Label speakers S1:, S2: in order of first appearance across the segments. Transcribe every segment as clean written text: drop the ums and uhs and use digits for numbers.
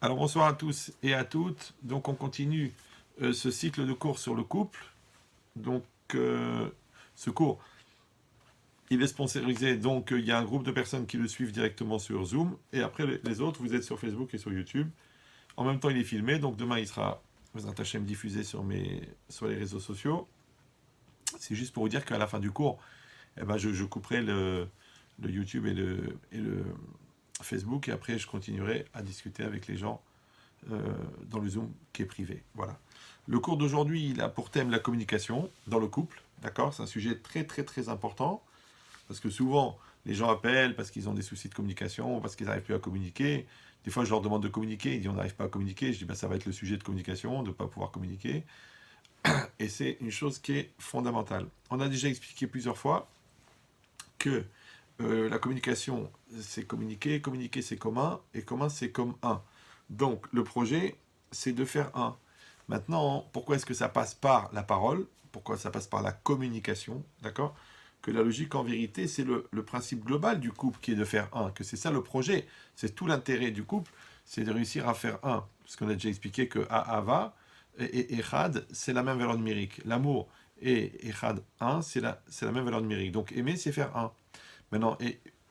S1: Alors bonsoir à tous et à toutes. Donc on continue ce cycle de cours sur le couple. Donc euh, ce cours, il est sponsorisé. Donc il y a un groupe de personnes qui le suivent directement sur Zoom. Et après les autres, vous êtes sur Facebook et sur YouTube. En même temps, il est filmé. Donc demain, il sera, vous attachez à me diffuser sur les réseaux sociaux. C'est juste pour vous dire qu'à la fin du cours, eh ben, je couperai le YouTube et le Facebook. Et après, je continuerai à discuter avec les gens dans le Zoom qui est privé. Voilà. Le cours d'aujourd'hui, il a pour thème la communication dans le couple. D'accord. C'est un sujet très très très important parce que souvent les gens appellent parce qu'ils ont des soucis de communication, parce qu'ils n'arrivent plus à communiquer. Des fois, je leur demande de communiquer, ils disent on n'arrive pas à communiquer. Je dis ben, ça va être le sujet de communication, de ne pas pouvoir communiquer. Et c'est une chose qui est fondamentale. On a déjà expliqué plusieurs fois que la communication, c'est communiquer, communiquer, c'est commun, et commun, c'est comme un. Donc, le projet, c'est de faire un. Maintenant, pourquoi est-ce que ça passe par la parole? Pourquoi ça passe par la communication? D'accord? Que la logique, en vérité, c'est le principe global du couple qui est de faire un, que c'est ça le projet. C'est tout l'intérêt du couple, c'est de réussir à faire un. Parce qu'on a déjà expliqué que Ahava et Echad, c'est la même valeur numérique. L'amour et Echad un, c'est la même valeur numérique. Donc aimer, c'est faire un. Maintenant,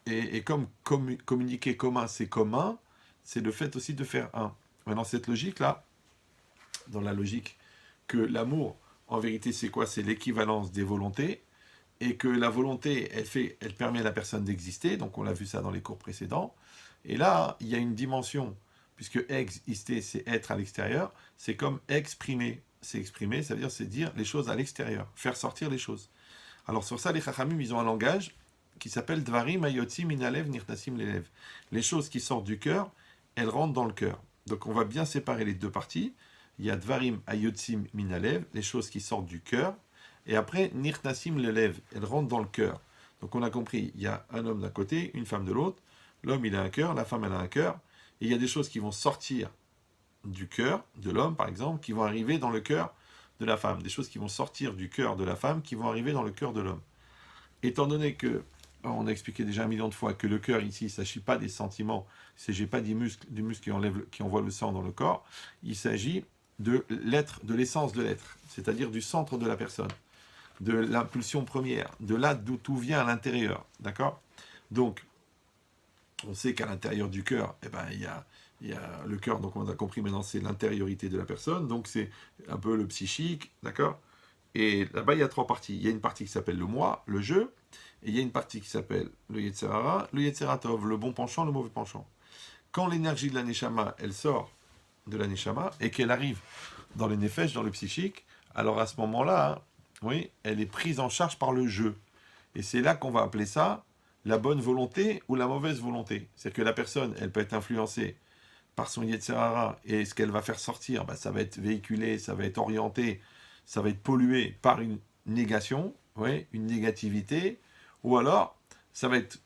S1: et comme communiquer commun, c'est commun, c'est le fait aussi de faire un. Maintenant, cette logique-là, dans la logique que l'amour, en vérité, c'est quoi? C'est l'équivalence des volontés, et que la volonté, elle permet à la personne d'exister, donc on l'a vu ça dans les cours précédents. Et là, il y a une dimension, puisque exister, c'est être à l'extérieur, c'est comme exprimer. C'est exprimer, ça veut dire c'est dire les choses à l'extérieur, faire sortir les choses. Alors sur ça, les Chachamim, ils ont un langage qui s'appelle Dvarim Ayotzi Minalev Nirtasim Lelev. Les choses qui sortent du cœur, elles rentrent dans le cœur. Donc on va bien séparer les deux parties. Il y a Dvarim Ayotzim Minalev, les choses qui sortent du cœur. Et après, Nirtasim Lelev, elles rentrent dans le cœur. Donc on a compris, il y a un homme d'un côté, une femme de l'autre. L'homme, il a un cœur, la femme, elle a un cœur. Et il y a des choses qui vont sortir du cœur de l'homme, par exemple, qui vont arriver dans le cœur de la femme. Des choses qui vont sortir du cœur de la femme, qui vont arriver dans le cœur de l'homme. Étant donné que, on a expliqué déjà un million de fois que le cœur ici, il ne s'agit pas des sentiments, il ne s'agit pas du muscle qui envoie le sang dans le corps, il s'agit de l'être, de l'essence de l'être, c'est-à-dire du centre de la personne, de l'impulsion première, de là d'où tout vient à l'intérieur, d'accord? Donc, on sait qu'à l'intérieur du cœur, eh ben, il y a le cœur, donc on a compris maintenant, c'est l'intériorité de la personne, donc c'est un peu le psychique, d'accord? Et là-bas, il y a trois parties. Il y a une partie qui s'appelle le moi, le je, et il y a une partie qui s'appelle le Yetzerara, le Yetzeratov, le bon penchant, le mauvais penchant. Quand l'énergie de la Neshama, elle sort de la Neshama, et qu'elle arrive dans le Nefesh, dans le psychique, alors à ce moment-là, hein, oui, elle est prise en charge par le je. Et c'est là qu'on va appeler ça la bonne volonté ou la mauvaise volonté. C'est-à-dire que la personne, elle peut être influencée par son Yetzerara, et ce qu'elle va faire sortir, bah, ça va être véhiculé, ça va être orienté, ça va être pollué par une négation, ouais, une négativité, ou alors ça va être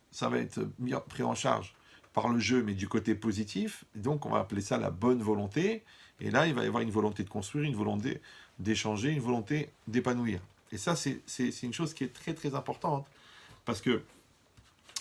S1: pris en charge par le jeu, mais du côté positif. Et donc on va appeler ça la bonne volonté. Et là, il va y avoir une volonté de construire, une volonté d'échanger, une volonté d'épanouir. Et ça, c'est une chose qui est très très importante. Parce que,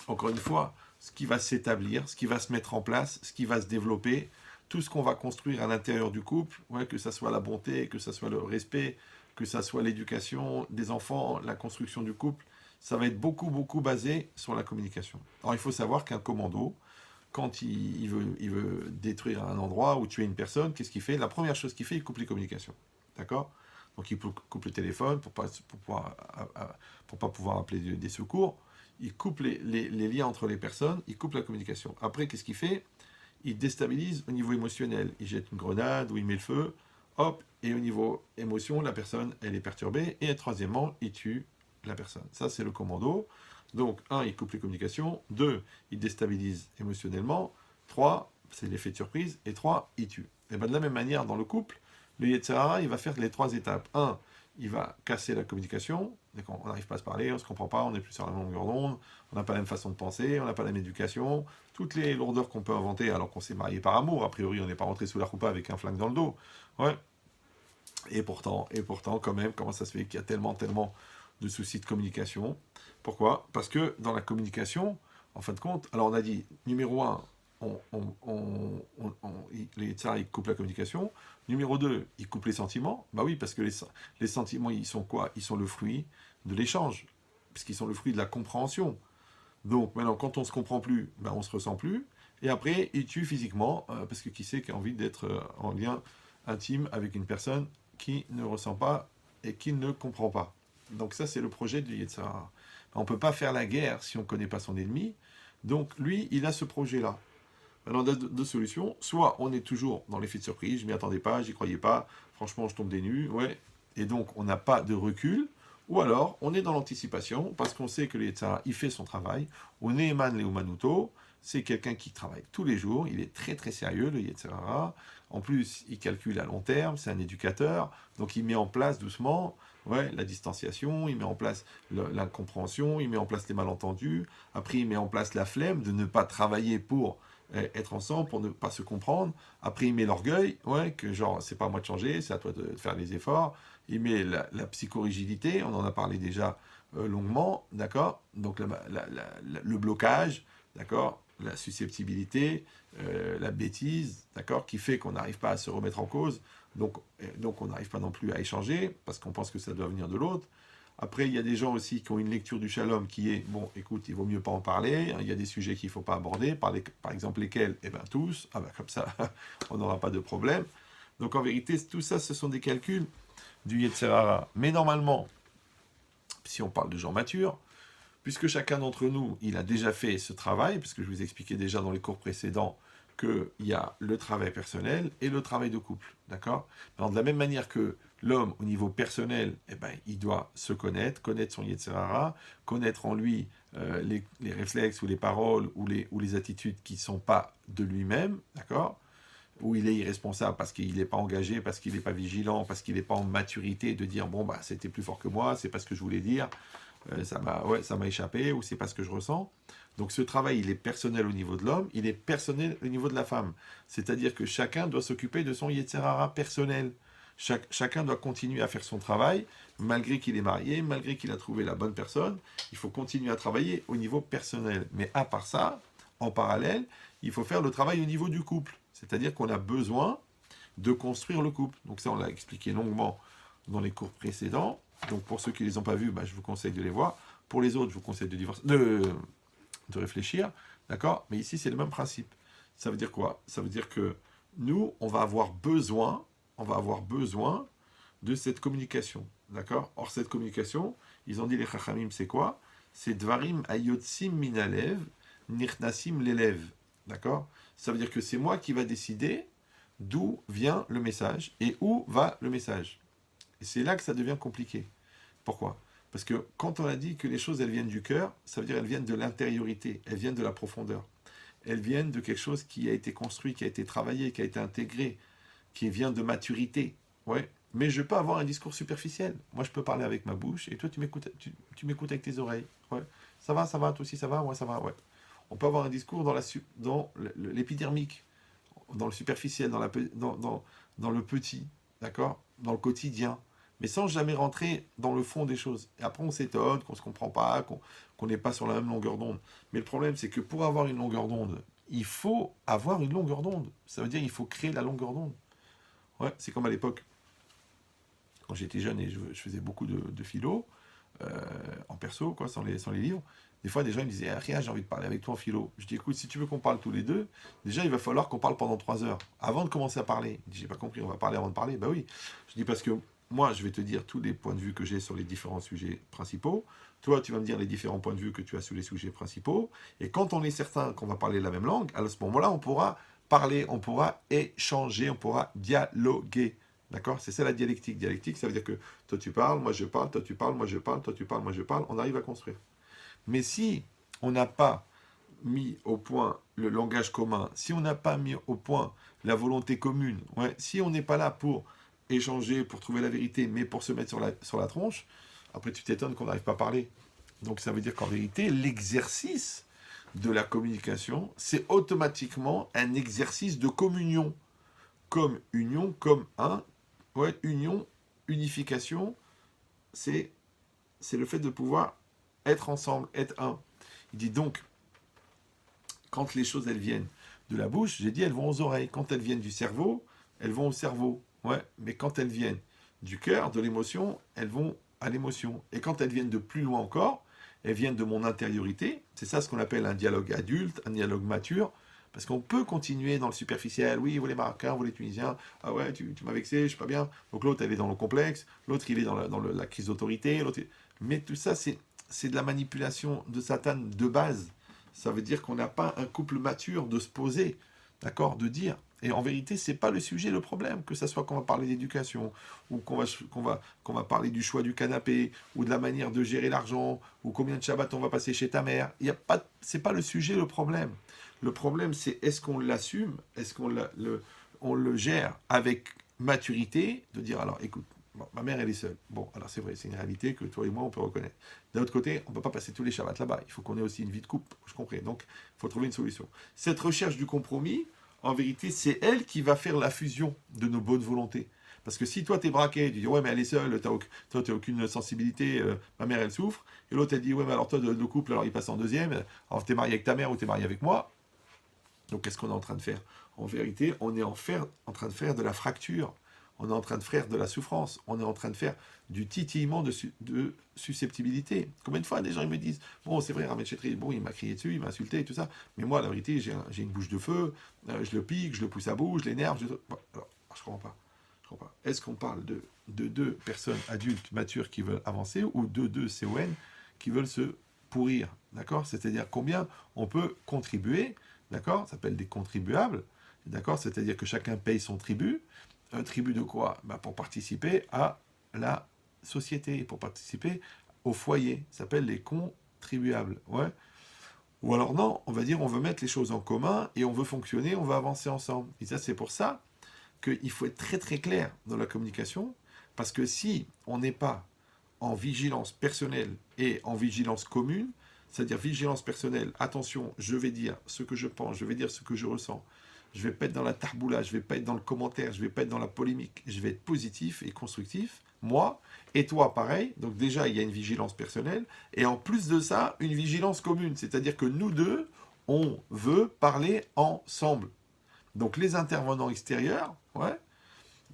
S1: encore une fois, ce qui va s'établir, ce qui va se mettre en place, ce qui va se développer, tout ce qu'on va construire à l'intérieur du couple, ouais, que ce soit la bonté, que ce soit le respect, que ce soit l'éducation des enfants, la construction du couple, ça va être beaucoup, beaucoup basé sur la communication. Alors il faut savoir qu'un commando, quand il veut détruire un endroit ou tuer une personne, qu'est-ce qu'il fait? La première chose qu'il fait, il coupe les communications. D'accord? Donc il coupe le téléphone pour pas pouvoir appeler des secours. Il coupe les liens entre les personnes, il coupe la communication. Après, qu'est-ce qu'il fait? Il déstabilise au niveau émotionnel. Il jette une grenade ou il met le feu. Hop, et au niveau émotion, la personne, elle est perturbée. Et troisièmement, il tue la personne. Ça, c'est le commando. Donc, un, il coupe les communications. Deux, il déstabilise émotionnellement. Trois, c'est l'effet de surprise. Et trois, il tue. Et bien, de la même manière, dans le couple, le Yetzirah, il va faire les trois étapes. Un, il va casser la communication. On n'arrive pas à se parler, on ne se comprend pas, on n'est plus sur la même longueur d'onde, on n'a pas la même façon de penser, on n'a pas la même éducation. Toutes les lourdeurs qu'on peut inventer alors qu'on s'est marié par amour. A priori, on n'est pas rentré sous la roupa avec un flingue dans le dos. Ouais. Et pourtant, quand même, comment ça se fait qu'il y a tellement, tellement de soucis de communication? Pourquoi? Parce que dans la communication, en fin de compte, alors on a dit, numéro un, les Yetzirah, ils coupent la communication. Numéro 2, ils coupent les sentiments. Bah oui, parce que les sentiments, ils sont quoi? Ils sont le fruit de l'échange, puisqu'ils sont le fruit de la compréhension. Donc maintenant, quand on ne se comprend plus, ben, on ne se ressent plus. Et après, il tue physiquement, parce que qui sait qui a envie d'être en lien intime avec une personne qui ne ressent pas et qui ne comprend pas. Donc ça, c'est le projet du Yetzirah. On ne peut pas faire la guerre si on ne connaît pas son ennemi. Donc lui, il a ce projet-là. Alors, on a deux solutions. Soit on est toujours dans l'effet de surprise, je m'y attendais pas, j'y croyais pas, franchement, je tombe des nues, ouais. Et donc, on n'a pas de recul. Ou alors, on est dans l'anticipation, parce qu'on sait que le Yetzirah, il fait son travail. On est Eman Leumanuto, c'est quelqu'un qui travaille tous les jours, il est très très sérieux, le Yetzirah. En plus, il calcule à long terme, c'est un éducateur, donc il met en place doucement la distanciation, il met en place l'incompréhension, il met en place les malentendus, après il met en place la flemme de ne pas travailler pour être ensemble, pour ne pas se comprendre. Après, il met l'orgueil, que genre, c'est pas à moi de changer, c'est à toi de faire les efforts. Il met la psychorigidité, on en a parlé déjà longuement, d'accord. Donc, le blocage, d'accord, la susceptibilité, la bêtise, d'accord, qui fait qu'on n'arrive pas à se remettre en cause. Donc on n'arrive pas non plus à échanger, parce qu'on pense que ça doit venir de l'autre. Après, il y a des gens aussi qui ont une lecture du shalom qui est, bon, écoute, il vaut mieux pas en parler, il y a des sujets qu'il ne faut pas aborder, par exemple lesquels, eh bien tous, comme ça, on n'aura pas de problème. Donc en vérité, tout ça, ce sont des calculs du Yetzirah. Mais normalement, si on parle de gens matures, puisque chacun d'entre nous, il a déjà fait ce travail, puisque je vous expliquais déjà dans les cours précédents qu'il y a le travail personnel et le travail de couple, d'accord? Alors de la même manière que l'homme, au niveau personnel, eh ben, il doit se connaître son Yetzirah, connaître en lui les réflexes ou les paroles ou les attitudes qui ne sont pas de lui-même, d'accord? Où il est irresponsable parce qu'il n'est pas engagé, parce qu'il n'est pas vigilant, parce qu'il n'est pas en maturité de dire bon bah c'était plus fort que moi, c'est pas ce que je voulais dire, ça m'a échappé, ou c'est pas ce que je ressens. Donc ce travail, il est personnel au niveau de l'homme, il est personnel au niveau de la femme. C'est-à-dire que chacun doit s'occuper de son Yetzirah personnel. Chacun doit continuer à faire son travail, malgré qu'il est marié, malgré qu'il a trouvé la bonne personne. Il faut continuer à travailler au niveau personnel. Mais à part ça, en parallèle, il faut faire le travail au niveau du couple. C'est-à-dire qu'on a besoin de construire le couple. Donc ça, on l'a expliqué longuement dans les cours précédents. Donc pour ceux qui ne les ont pas vus, je vous conseille de les voir. Pour les autres, je vous conseille de réfléchir. D'accord? Mais ici, c'est le même principe. Ça veut dire quoi? Ça veut dire que nous, on va avoir besoin de cette communication. D'accord? Or, cette communication, ils ont dit les Chachamim, c'est quoi? C'est Dvarim Ayotsim Minalev, Nirnasim l'élève. D'accord? Ça veut dire que c'est moi qui va décider d'où vient le message et où va le message. Et c'est là que ça devient compliqué. Pourquoi? Parce que quand on a dit que les choses, elles viennent du cœur, ça veut dire qu'elles viennent de l'intériorité, elles viennent de la profondeur. Elles viennent de quelque chose qui a été construit, qui a été travaillé, qui a été intégré, qui vient de maturité. Ouais. Mais je peux avoir un discours superficiel. Moi, je peux parler avec ma bouche et toi, tu m'écoutes avec tes oreilles. Ouais. Ça va, toi aussi, ça va, ouais, ça va, ouais. On peut avoir un discours dans l'épidermique, dans le superficiel, dans le petit, d'accord? Dans le quotidien, mais sans jamais rentrer dans le fond des choses. Et après, on s'étonne, qu'on ne se comprend pas, qu'on n'est pas sur la même longueur d'onde. Mais le problème, c'est que pour avoir une longueur d'onde, il faut avoir une longueur d'onde. Ça veut dire qu'il faut créer la longueur d'onde. Ouais, c'est comme à l'époque, quand j'étais jeune et je faisais beaucoup de philo, en perso, quoi, sans les livres. Des fois, des gens me disaient Rien, j'ai envie de parler avec toi en philo. Je dis écoute, si tu veux qu'on parle tous les deux, déjà il va falloir qu'on parle pendant 3 heures avant de commencer à parler. Il dit j'ai pas compris, on va parler avant de parler. Bah oui. Je dis parce que moi, je vais te dire tous les points de vue que j'ai sur les différents sujets principaux. Toi, tu vas me dire les différents points de vue que tu as sur les sujets principaux. Et quand on est certain qu'on va parler la même langue, à ce moment-là, on pourra parler, on pourra échanger, on pourra dialoguer. D'accord? C'est ça la dialectique. Dialectique, ça veut dire que toi tu parles, moi je parle, toi tu parles, moi je parle, toi tu parles, moi je parle, on arrive à construire. Mais si on n'a pas mis au point le langage commun, si on n'a pas mis au point la volonté commune, si on n'est pas là pour échanger, pour trouver la vérité, mais pour se mettre sur la tronche, après tu t'étonnes qu'on n'arrive pas à parler. Donc ça veut dire qu'en vérité, l'exercice de la communication, c'est automatiquement un exercice de communion. Comme union, comme un, union, unification, c'est le fait de pouvoir être ensemble, être un. Il dit donc, quand les choses elles viennent de la bouche, j'ai dit elles vont aux oreilles. Quand elles viennent du cerveau, elles vont au cerveau. Ouais, mais quand elles viennent du cœur, de l'émotion, elles vont à l'émotion. Et quand elles viennent de plus loin encore, elles viennent de mon intériorité. C'est ça ce qu'on appelle un dialogue adulte, un dialogue mature. Parce qu'on peut continuer dans le superficiel. Oui, vous les Marocains, vous les Tunisiens. Ah ouais, tu m'as vexé, je suis pas bien. Donc l'autre, elle est dans le complexe. L'autre, il est dans la crise d'autorité. Mais tout ça, c'est de la manipulation de Satan de base. Ça veut dire qu'on n'a pas un couple mature de se poser, d'accord, de dire. Et en vérité, c'est pas le sujet, le problème. Que ça soit qu'on va parler d'éducation, ou qu'on va parler du choix du canapé, ou de la manière de gérer l'argent, ou combien de Shabbat on va passer chez ta mère. C'est pas le sujet, le problème. Le problème, c'est est-ce qu'on l'assume, est-ce qu'on on le gère avec maturité, de dire alors, écoute, bon, ma mère, elle est seule. Bon, alors c'est vrai, c'est une réalité que toi et moi, on peut reconnaître. D'un autre côté, on ne peut pas passer tous les Shabbats là-bas. Il faut qu'on ait aussi une vie de couple, je comprends. Donc, il faut trouver une solution. Cette recherche du compromis, en vérité, c'est elle qui va faire la fusion de nos bonnes volontés. Parce que si toi, t'es braqué, tu dis, ouais, mais elle est seule, toi, t'as aucune sensibilité, ma mère, elle souffre. Et l'autre, elle dit, ouais, mais alors toi, le couple, alors il passe en deuxième. Alors, t'es marié avec ta mère ou t'es marié avec moi. Donc, qu'est-ce qu'on est en train de faire? En vérité, on est en train de faire de la fracture. On est en train de faire de la souffrance. On est en train de faire du titillement de susceptibilité. Combien de fois des gens ils me disent, bon, c'est vrai, Ahmed Chetri, bon, il m'a crié dessus, il m'a insulté et tout ça. Mais moi, la vérité, j'ai une bouche de feu. Je le pique, je le pousse à bout, je l'énerve. Bon, alors, je comprends pas. Je comprends pas. Est-ce qu'on parle de deux personnes adultes, matures, qui veulent avancer, ou de deux CON qui veulent se pourrir? D'accord? C'est-à-dire combien on peut contribuer. D'accord? Ça s'appelle des contribuables. D'accord? C'est-à-dire que chacun paye son tribut. Un tribut de quoi? Pour participer à la société, pour participer au foyer. Ça s'appelle les contribuables. Ouais. Ou alors non, on va dire on veut mettre les choses en commun et on veut fonctionner, on va avancer ensemble. Et ça, c'est pour ça qu'il faut être très très clair dans la communication, parce que si on n'est pas en vigilance personnelle et en vigilance commune, c'est-à-dire vigilance personnelle, attention, je vais dire ce que je pense, je vais dire ce que je ressens, je vais pas être dans la tarboula, je vais pas être dans le commentaire, je vais pas être dans la polémique, je vais être positif et constructif, moi, et toi pareil, donc déjà il y a une vigilance personnelle, et en plus de ça, une vigilance commune, c'est-à-dire que nous deux, on veut parler ensemble. Donc les intervenants extérieurs, ouais,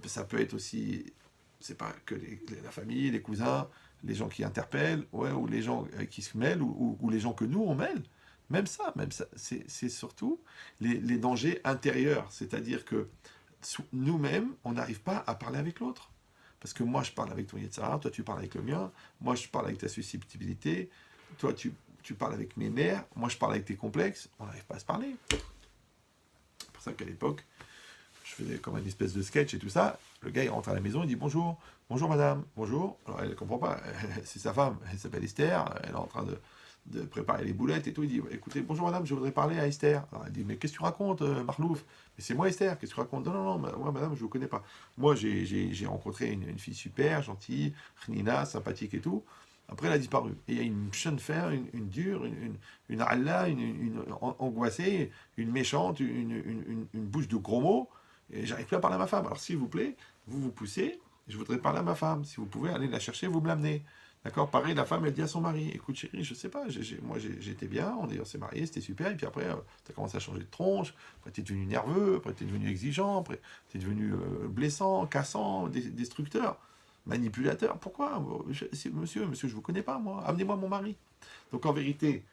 S1: ça peut être aussi, c'est pas que la famille, les cousins, les gens qui interpellent, ouais, ou les gens qui se mêlent, ou les gens que nous on mêle. Même ça, c'est surtout les dangers intérieurs. C'est-à-dire que nous-mêmes, on n'arrive pas à parler avec l'autre. Parce que moi, je parle avec ton Yetzara, toi, tu parles avec le mien, moi, je parle avec ta susceptibilité, toi, tu parles avec mes nerfs, moi, je parle avec tes complexes, on n'arrive pas à se parler. C'est pour ça qu'à l'époque, je faisais comme une espèce de sketch et tout ça. Le gars, il rentre à la maison, il dit bonjour, bonjour madame, bonjour. Alors elle ne comprend pas, c'est sa femme, elle s'appelle Esther, elle est en train de préparer les boulettes et tout. Il dit écoutez, bonjour madame, je voudrais parler à Esther. Alors elle dit mais qu'est-ce que tu racontes, Marlouf? Mais c'est moi Esther, qu'est-ce que tu racontes? Non, non, non, moi madame, je ne vous connais pas. Moi, j'ai rencontré une fille super, gentille, Nina, sympathique et tout. Après, elle a disparu. Et il y a une jeune femme, une dure, une Allah, une angoissée, une méchante, une bouche de gros mots. Et j'arrive plus à parler à ma femme. Alors, s'il vous plaît, vous poussez. Je voudrais parler à ma femme. Si vous pouvez aller la chercher, vous me l'amenez. D'accord? Pareil, la femme, elle dit à son mari écoute, chérie, je sais pas, moi j'étais bien, on s'est mariés, c'était super. Et puis après, tu as commencé à changer de tronche. Après, tu es devenu nerveux. Après, tu es devenu exigeant. Après, tu es devenu blessant, cassant, destructeur, manipulateur. Pourquoi? Monsieur, je vous connais pas, moi. Amenez-moi mon mari. Donc, en vérité,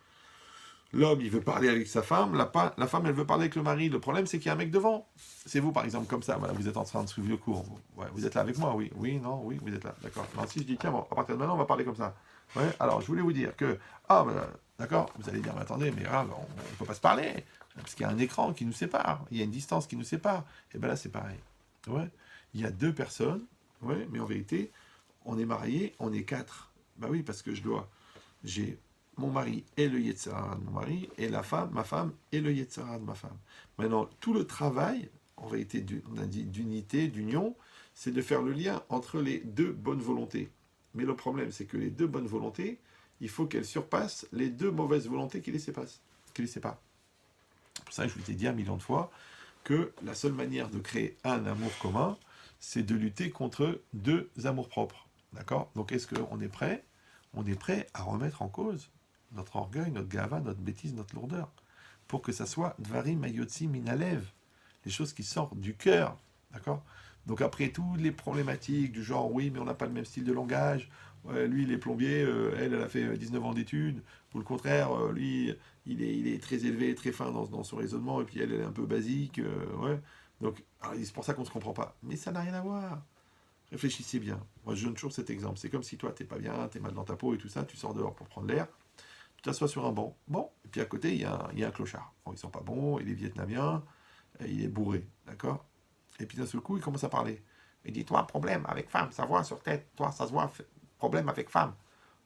S1: l'homme, il veut parler avec sa femme, la femme, elle veut parler avec le mari. Le problème, c'est qu'il y a un mec devant. C'est vous, par exemple, comme ça. Voilà, vous êtes en train de suivre le cours. Ouais, vous êtes là avec moi, oui. Oui, non, oui, vous êtes là. D'accord. Alors, si je dis, tiens, bon, à partir de maintenant, on va parler comme ça. Ouais, alors, je voulais vous dire que, d'accord, vous allez dire, mais attendez, mais on ne peut pas se parler. Parce qu'il y a un écran qui nous sépare. Il y a une distance qui nous sépare. Et bien là, c'est pareil. Ouais. Il y a deux personnes, ouais, mais en vérité, on est mariés, on est quatre. Bah oui, parce que j'ai mon mari est le Yetzirah de mon mari, et ma femme est le Yetzirah de ma femme. Maintenant, tout le travail, en réalité, on a dit d'unité, d'union, c'est de faire le lien entre les deux bonnes volontés. Mais le problème, c'est que les deux bonnes volontés, il faut qu'elles surpassent les deux mauvaises volontés qui les séparent. C'est pour ça que je vous ai dit 1 million de fois que la seule manière de créer un amour commun, c'est de lutter contre deux amours propres. D'accord? Donc, est-ce qu'on est prêt? On est prêt à remettre en cause notre orgueil, notre gava, notre bêtise, notre lourdeur, pour que ça soit Dvarim Mayotzi Minalev, les choses qui sortent du cœur, d'accord? Donc après toutes les problématiques du genre, oui, mais on n'a pas le même style de langage, lui il est plombier, elle a fait 19 ans d'études, ou le contraire, lui il est très élevé, très fin dans son raisonnement, et puis elle est un peu basique, ouais. Donc c'est pour ça qu'on ne se comprend pas. Mais ça n'a rien à voir. Réfléchissez bien. Moi je donne toujours cet exemple. C'est comme si toi t'es pas bien, t'es mal dans ta peau et tout ça, tu sors dehors pour prendre l'air, tu t'assois sur un banc, bon, et puis à côté il y a un clochard. Bon, ils sont pas bons, il est vietnamien, il est bourré, d'accord? Et puis d'un seul coup, il commence à parler. Il dit, toi, problème avec femme, ça voit sur tête, toi, ça se voit, problème avec femme.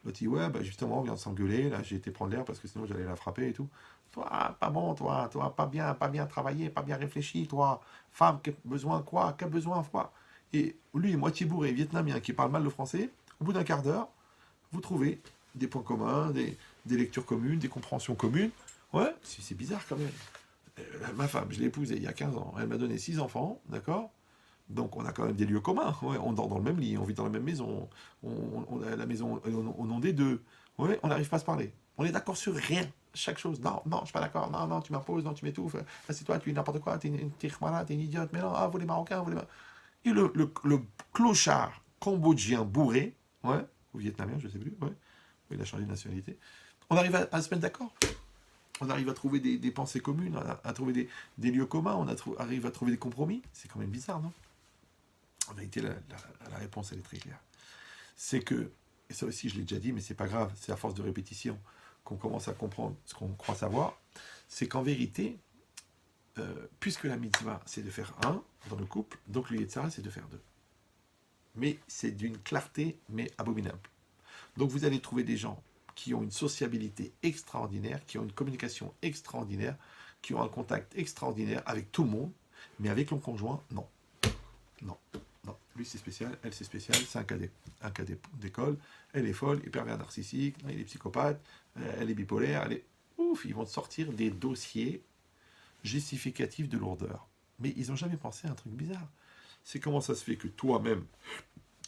S1: L'autre dit, ouais, bah justement, on vient de s'engueuler, là, j'ai été prendre l'air parce que sinon j'allais la frapper et tout. Toi, pas bon, toi, pas bien travaillé, pas bien réfléchi, toi, femme, besoin quoi, quel besoin quoi. Et lui, moitié bourré, vietnamien, qui parle mal le français, au bout d'un quart d'heure, vous trouvez des points communs, des lectures communes, des compréhensions communes. Ouais, c'est bizarre quand même. Ma femme, je l'ai épousée il y a 15 ans. Elle m'a donné 6 enfants, d'accord? Donc on a quand même des lieux communs. Ouais, on dort dans le même lit, on vit dans la même maison. On a la maison au nom des deux. Ouais, on n'arrive pas à se parler. On est d'accord sur rien. Chaque chose. Non, non, je suis pas d'accord. Non, non, tu m'imposes, non, tu m'étouffes. Ah, c'est toi, tu es n'importe quoi. T'es une t'es une idiote. Mais non, ah, vous les Marocains, vous les Et le clochard cambodgien bourré, ouais, ou vietnamien, je sais plus, ouais, il a changé de nationalité. On arrive à se mettre d'accord. On arrive à trouver des pensées communes, à trouver des lieux communs, arrive à trouver des compromis. C'est quand même bizarre, non? En vérité, la réponse, elle est très claire. C'est que, et ça aussi je l'ai déjà dit, mais c'est pas grave, c'est à force de répétition qu'on commence à comprendre ce qu'on croit savoir, c'est qu'en vérité, puisque la mitzvah, c'est de faire un dans le couple, donc le Yetzirah, c'est de faire deux. Mais c'est d'une clarté, mais abominable. Donc vous allez trouver des gens qui ont une sociabilité extraordinaire, qui ont une communication extraordinaire, qui ont un contact extraordinaire avec tout le monde, mais avec le conjoint, non. Non, non. Lui c'est spécial, elle c'est spécial, c'est un cas d'école, elle est folle, il est pervers narcissique, il est psychopathe, elle est bipolaire, elle est... Ouf, ils vont sortir des dossiers justificatifs de lourdeur. Mais ils n'ont jamais pensé à un truc bizarre. C'est comment ça se fait que toi-même,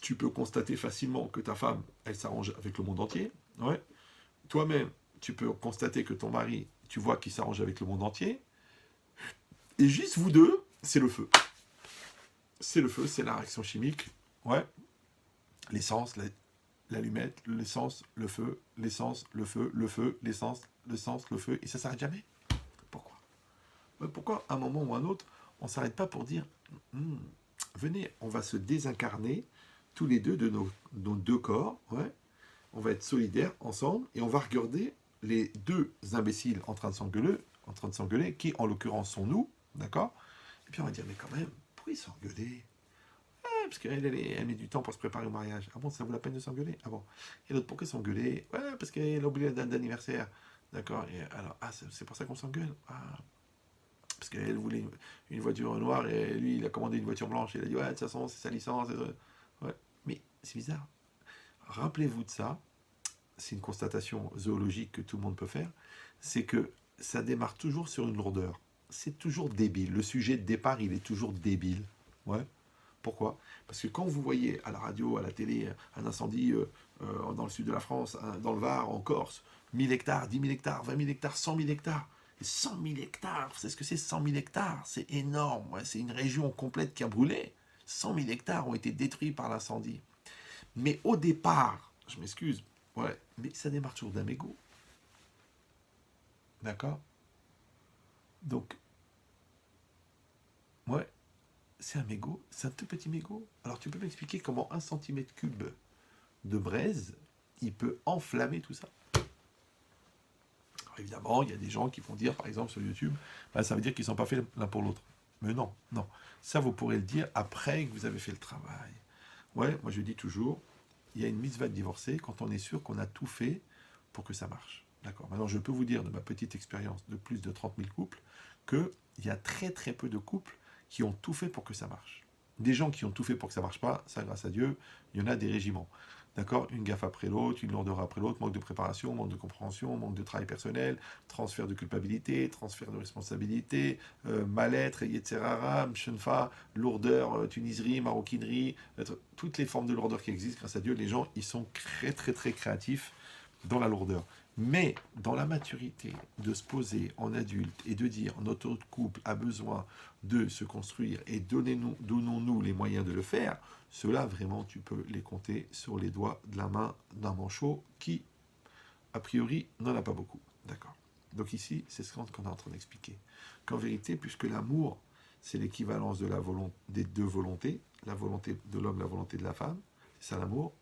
S1: tu peux constater facilement que ta femme, elle s'arrange avec le monde entier. Ouais. Toi-même, tu peux constater que ton mari, tu vois qu'il s'arrange avec le monde entier. Et juste vous deux, c'est le feu. C'est le feu, c'est la réaction chimique. Ouais. L'essence, l'allumette, l'essence, le feu, l'essence, le feu, l'essence, le feu. Et ça s'arrête jamais. Pourquoi? Pourquoi, à un moment ou à un autre, on ne s'arrête pas pour dire venez, on va se désincarner tous les deux de nos deux corps, ouais. On va être solidaires ensemble et on va regarder les deux imbéciles en train de s'engueuler, qui en l'occurrence sont nous, d'accord? Et puis on va dire, mais quand même, pourquoi ils s'engueuler? Parce qu'elle elle met du temps pour se préparer au mariage. Ah bon, ça vaut la peine de s'engueuler? Ah bon. Et l'autre, pourquoi s'engueuler? Ouais, parce qu'elle a oublié la date d'anniversaire. D'accord? Et alors, c'est pour ça qu'on s'engueule. Parce qu'elle voulait une voiture noire et lui, il a commandé une voiture blanche. Et il a dit, ouais, de toute façon, c'est sa licence. Ouais. Mais c'est bizarre. Rappelez-vous de ça. C'est une constatation zoologique que tout le monde peut faire. C'est que ça démarre toujours sur une lourdeur. C'est toujours débile. Le sujet de départ, il est toujours débile. Ouais. Pourquoi? Parce que quand vous voyez à la radio, à la télé, un incendie dans le sud de la France, dans le Var, en Corse, 1000 hectares, 10 000 hectares, 20 000 hectares, 100 000 hectares. Et 100 000 hectares, vous savez ce que c'est 100 000 hectares? C'est énorme, ouais, c'est une région complète qui a brûlé. 100 000 hectares ont été détruits par l'incendie. Mais au départ, je m'excuse, ouais, mais ça démarre toujours d'un mégot. D'accord? Donc, ouais, c'est un mégot, c'est un tout petit mégot. Alors tu peux m'expliquer comment 1 centimètre cube de braise, il peut enflammer tout ça? Alors évidemment, il y a des gens qui vont dire, par exemple sur YouTube, bah, ça veut dire qu'ils ne sont pas faits l'un pour l'autre. Mais non, non. Ça, vous pourrez le dire après que vous avez fait le travail. Ouais, moi je dis toujours, il y a une mitzvah de divorcer quand on est sûr qu'on a tout fait pour que ça marche. D'accord. Maintenant, je peux vous dire de ma petite expérience de plus de 30 000 couples qu'il y a très très peu de couples qui ont tout fait pour que ça marche. Des gens qui ont tout fait pour que ça marche pas, ça grâce à Dieu, il y en a des régiments. D'accord? Une gaffe après l'autre, une lourdeur après l'autre, manque de préparation, manque de compréhension, manque de travail personnel, transfert de culpabilité, transfert de responsabilité, mal-être, etc., mchenfa, lourdeur, tuniserie, maroquinerie, toutes les formes de lourdeur qui existent, grâce à Dieu, les gens, ils sont très très très créatifs dans la lourdeur. Mais dans la maturité, de se poser en adulte et de dire notre couple a besoin de se construire et donnons-nous les moyens de le faire, cela vraiment tu peux les compter sur les doigts de la main d'un manchot qui, a priori, n'en a pas beaucoup. D'accord. Donc ici, c'est ce qu'on est en train d'expliquer. Qu'en vérité, puisque l'amour, c'est l'équivalence de des deux volontés, la volonté de l'homme, la volonté de la femme, c'est ça l'amour,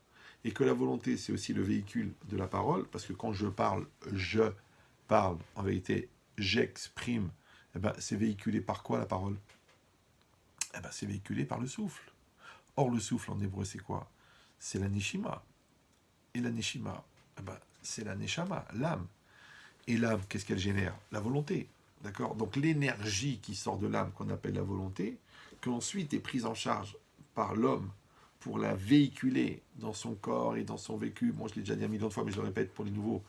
S1: et que la volonté, c'est aussi le véhicule de la parole, parce que quand je parle, en vérité, j'exprime, eh ben, c'est véhiculé par quoi la parole? Eh ben, c'est véhiculé par le souffle. Or, le souffle en hébreu, c'est quoi? C'est la neshima. Et la neshima, eh ben, c'est la neshama, l'âme. Et l'âme, qu'est-ce qu'elle génère? La volonté. D'accord? Donc l'énergie qui sort de l'âme, qu'on appelle la volonté, qui ensuite est prise en charge par l'homme pour la véhiculer dans son corps et dans son vécu, moi je l'ai déjà dit un million de fois, mais je le répète pour les nouveaux,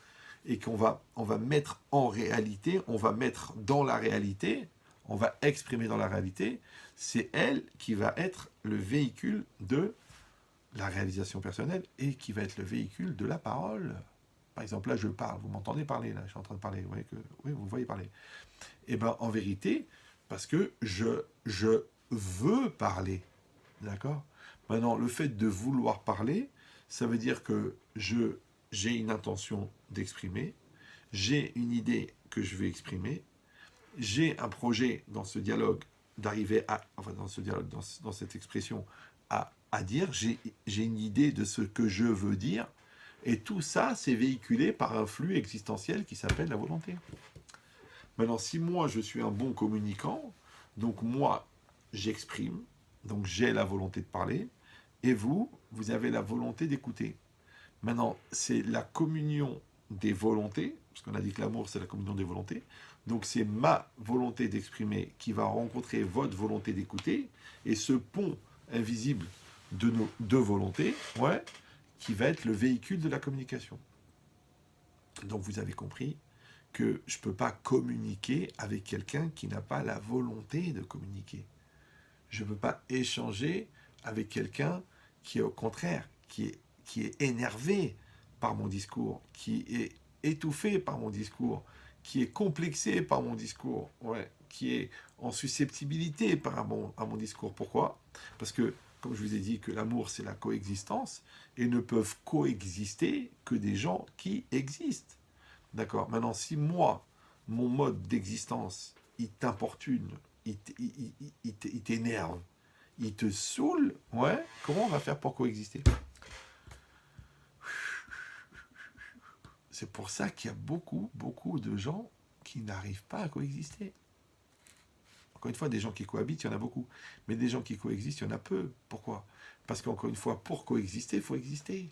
S1: et on va mettre en réalité, on va mettre dans la réalité, on va exprimer dans la réalité, c'est elle qui va être le véhicule de la réalisation personnelle et qui va être le véhicule de la parole. Par exemple, là, je parle, vous m'entendez parler, là, je suis en train de parler, oui, vous me voyez parler. Eh bien, en vérité, parce que je veux parler, d'accord? Maintenant, le fait de vouloir parler, ça veut dire que j'ai une intention d'exprimer, j'ai une idée que je vais exprimer, j'ai un projet dans ce dialogue d'arriver à, enfin dans ce dialogue, dans cette expression, à dire, j'ai une idée de ce que je veux dire, et tout ça, c'est véhiculé par un flux existentiel qui s'appelle la volonté. Maintenant, si moi, je suis un bon communicant, donc moi, j'exprime, donc j'ai la volonté de parler, et vous, vous avez la volonté d'écouter. Maintenant, c'est la communion des volontés, parce qu'on a dit que l'amour, c'est la communion des volontés, donc c'est ma volonté d'exprimer qui va rencontrer votre volonté d'écouter, et ce pont invisible de nos deux volontés, ouais, qui va être le véhicule de la communication. Donc vous avez compris que je ne peux pas communiquer avec quelqu'un qui n'a pas la volonté de communiquer. Je ne peux pas échanger avec quelqu'un qui est au contraire, qui est énervé par mon discours, qui est étouffé par mon discours, qui est complexé par mon discours, ouais, qui est en susceptibilité à mon discours. Pourquoi? Parce que, comme je vous ai dit, que l'amour, c'est la coexistence, et ne peuvent coexister que des gens qui existent. D'accord? Maintenant, si moi, mon mode d'existence, il t'importune, il t'énerve, il te saoule, ouais, comment on va faire pour coexister? C'est pour ça qu'il y a beaucoup, beaucoup de gens qui n'arrivent pas à coexister. Encore une fois, des gens qui cohabitent, il y en a beaucoup. Mais des gens qui coexistent, il y en a peu. Pourquoi? Parce qu'encore une fois, pour coexister, il faut exister.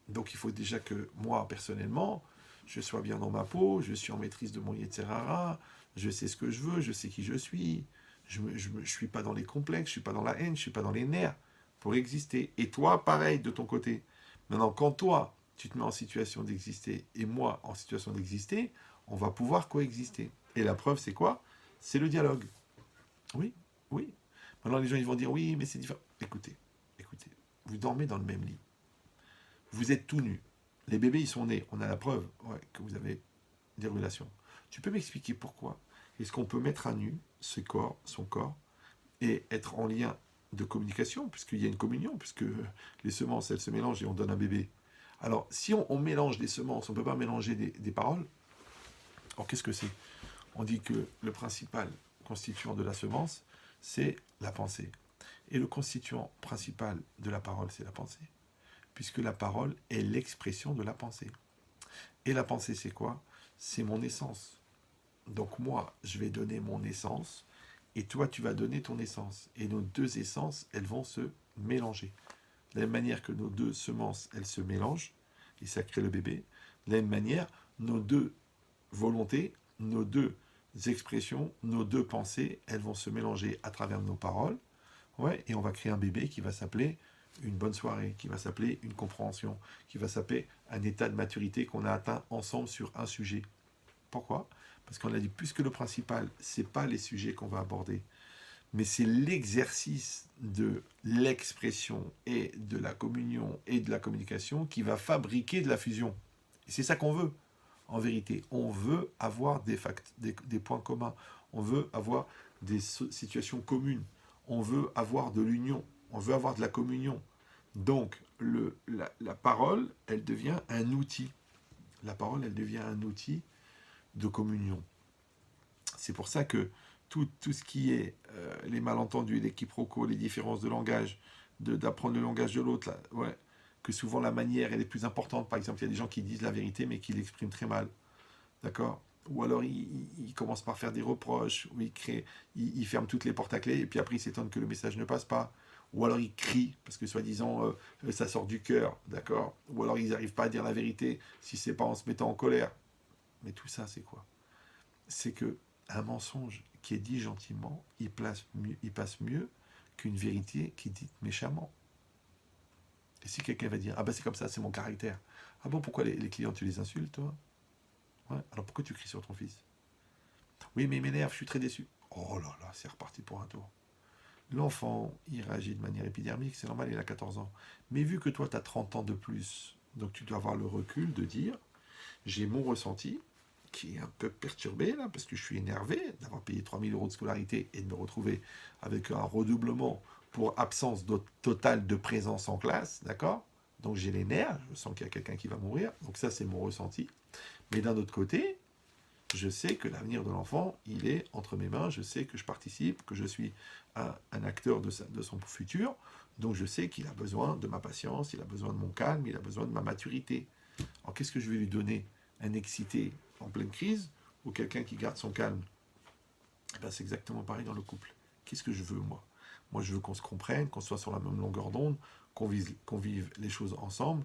S1: Donc il faut déjà que moi, personnellement, je sois bien dans ma peau, je suis en maîtrise de mon Yetzirara, je sais ce que je veux, je sais qui je suis, je ne suis pas dans les complexes, je ne suis pas dans la haine, je ne suis pas dans les nerfs pour exister. Et toi, pareil, de ton côté. Maintenant, quand toi, tu te mets en situation d'exister et moi en situation d'exister, on va pouvoir coexister. Et la preuve, c'est quoi? C'est le dialogue. Oui, oui. Maintenant, les gens ils vont dire oui, mais c'est différent. Écoutez, vous dormez dans le même lit. Vous êtes tout nu. Les bébés, ils sont nés. On a la preuve, ouais, que vous avez des relations. Tu peux m'expliquer pourquoi est-ce qu'on peut mettre à nu son corps, et être en lien de communication, puisqu'il y a une communion, puisque les semences, elles se mélangent et on donne un bébé. Alors, si on mélange des semences, on ne peut pas mélanger des paroles. Alors, qu'est-ce que c'est? On dit que le principal constituant de la semence, c'est la pensée. Et le constituant principal de la parole, c'est la pensée. Puisque la parole est l'expression de la pensée. Et la pensée, c'est quoi? C'est mon essence. Donc moi, je vais donner mon essence, et toi, tu vas donner ton essence. Et nos deux essences, elles vont se mélanger. De la même manière que nos deux semences, elles se mélangent, et ça crée le bébé, de la même manière, nos deux volontés, nos deux expressions, nos deux pensées, elles vont se mélanger à travers nos paroles, ouais, et on va créer un bébé qui va s'appeler une bonne soirée, qui va s'appeler une compréhension, qui va s'appeler un état de maturité qu'on a atteint ensemble sur un sujet. Pourquoi? Parce qu'on a dit, puisque le principal, c'est pas les sujets qu'on va aborder, mais c'est l'exercice de l'expression et de la communion et de la communication qui va fabriquer de la fusion. Et c'est ça qu'on veut, en vérité. On veut avoir des points communs. On veut avoir des situations communes. On veut avoir de l'union. On veut avoir de la communion. Donc, la parole, elle devient un outil. La parole, elle devient un outil de communion. C'est pour ça que tout ce qui est les malentendus, les quiproquos, les différences de langage, d'apprendre le langage de l'autre, ouais, que souvent la manière elle est plus importante. Par exemple, il y a des gens qui disent la vérité mais qui l'expriment très mal. D'accord? Ou alors ils commencent par faire des reproches, ou ils ferment toutes les portes à clé, et puis après ils s'étonnent que le message ne passe pas. Ou alors ils crient, parce que soi-disant ça sort du cœur, d'accord? Ou alors ils n'arrivent pas à dire la vérité si c'est pas en se mettant en colère. Mais tout ça, c'est quoi? C'est que un mensonge qui est dit gentiment, il passe mieux qu'une vérité qui est dite méchamment. Et si quelqu'un va dire, ah ben c'est comme ça, c'est mon caractère. Ah bon, pourquoi les clients, tu les insultes, toi? Ouais, alors pourquoi tu cries sur ton fils? Oui, mais il m'énerve, je suis très déçu. Oh là là, c'est reparti pour un tour. L'enfant, il réagit de manière épidermique, c'est normal, il a 14 ans. Mais vu que toi, tu as 30 ans de plus, donc tu dois avoir le recul de dire, j'ai mon ressenti, qui est un peu perturbé là, parce que je suis énervé d'avoir payé 3000 euros de scolarité et de me retrouver avec un redoublement pour absence totale de présence en classe, d'accord? Donc j'ai les nerfs, je sens qu'il y a quelqu'un qui va mourir, donc ça c'est mon ressenti. Mais d'un autre côté, je sais que l'avenir de l'enfant, il est entre mes mains, je sais que je participe, que je suis un acteur de son futur, donc je sais qu'il a besoin de ma patience, il a besoin de mon calme, il a besoin de ma maturité. Alors qu'est-ce que je vais lui donner? Un excité en pleine crise ou quelqu'un qui garde son calme? Eh ben, c'est exactement pareil dans le couple. Qu'est-ce que je veux, moi? Moi, je veux qu'on se comprenne, qu'on soit sur la même longueur d'onde, qu'on vive les choses ensemble.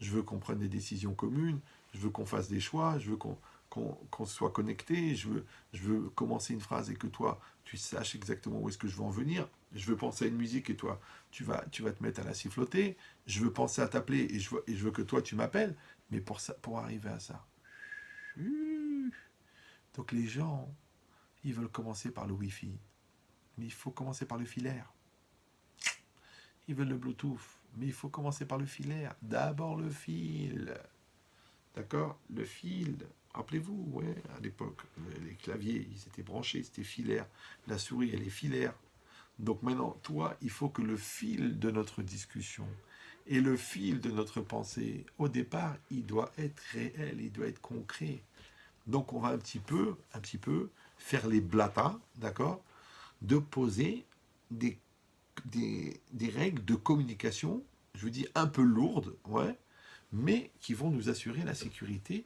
S1: Je veux qu'on prenne des décisions communes. Je veux qu'on fasse des choix. Je veux qu'on soit connecté. Je veux commencer une phrase et que toi, tu saches exactement où est-ce que je veux en venir. Je veux penser à une musique et toi, tu vas te mettre à la siffloter. Je veux penser à t'appeler et je veux que toi, tu m'appelles. Mais pour arriver à ça, donc les gens, ils veulent commencer par le Wi-Fi. Mais il faut commencer par le filaire. Ils veulent le Bluetooth. Mais il faut commencer par le filaire. D'abord le fil. D'accord? Le fil. Rappelez-vous, ouais, à l'époque, les claviers, ils étaient branchés, c'était filaire. La souris, elle est filaire. Donc maintenant, toi, il faut que le fil de notre discussion et le fil de notre pensée, au départ, il doit être réel, il doit être concret. Donc on va un petit peu faire les blatas, d'accord, de poser des règles de communication, je veux dire un peu lourdes, ouais, mais qui vont nous assurer la sécurité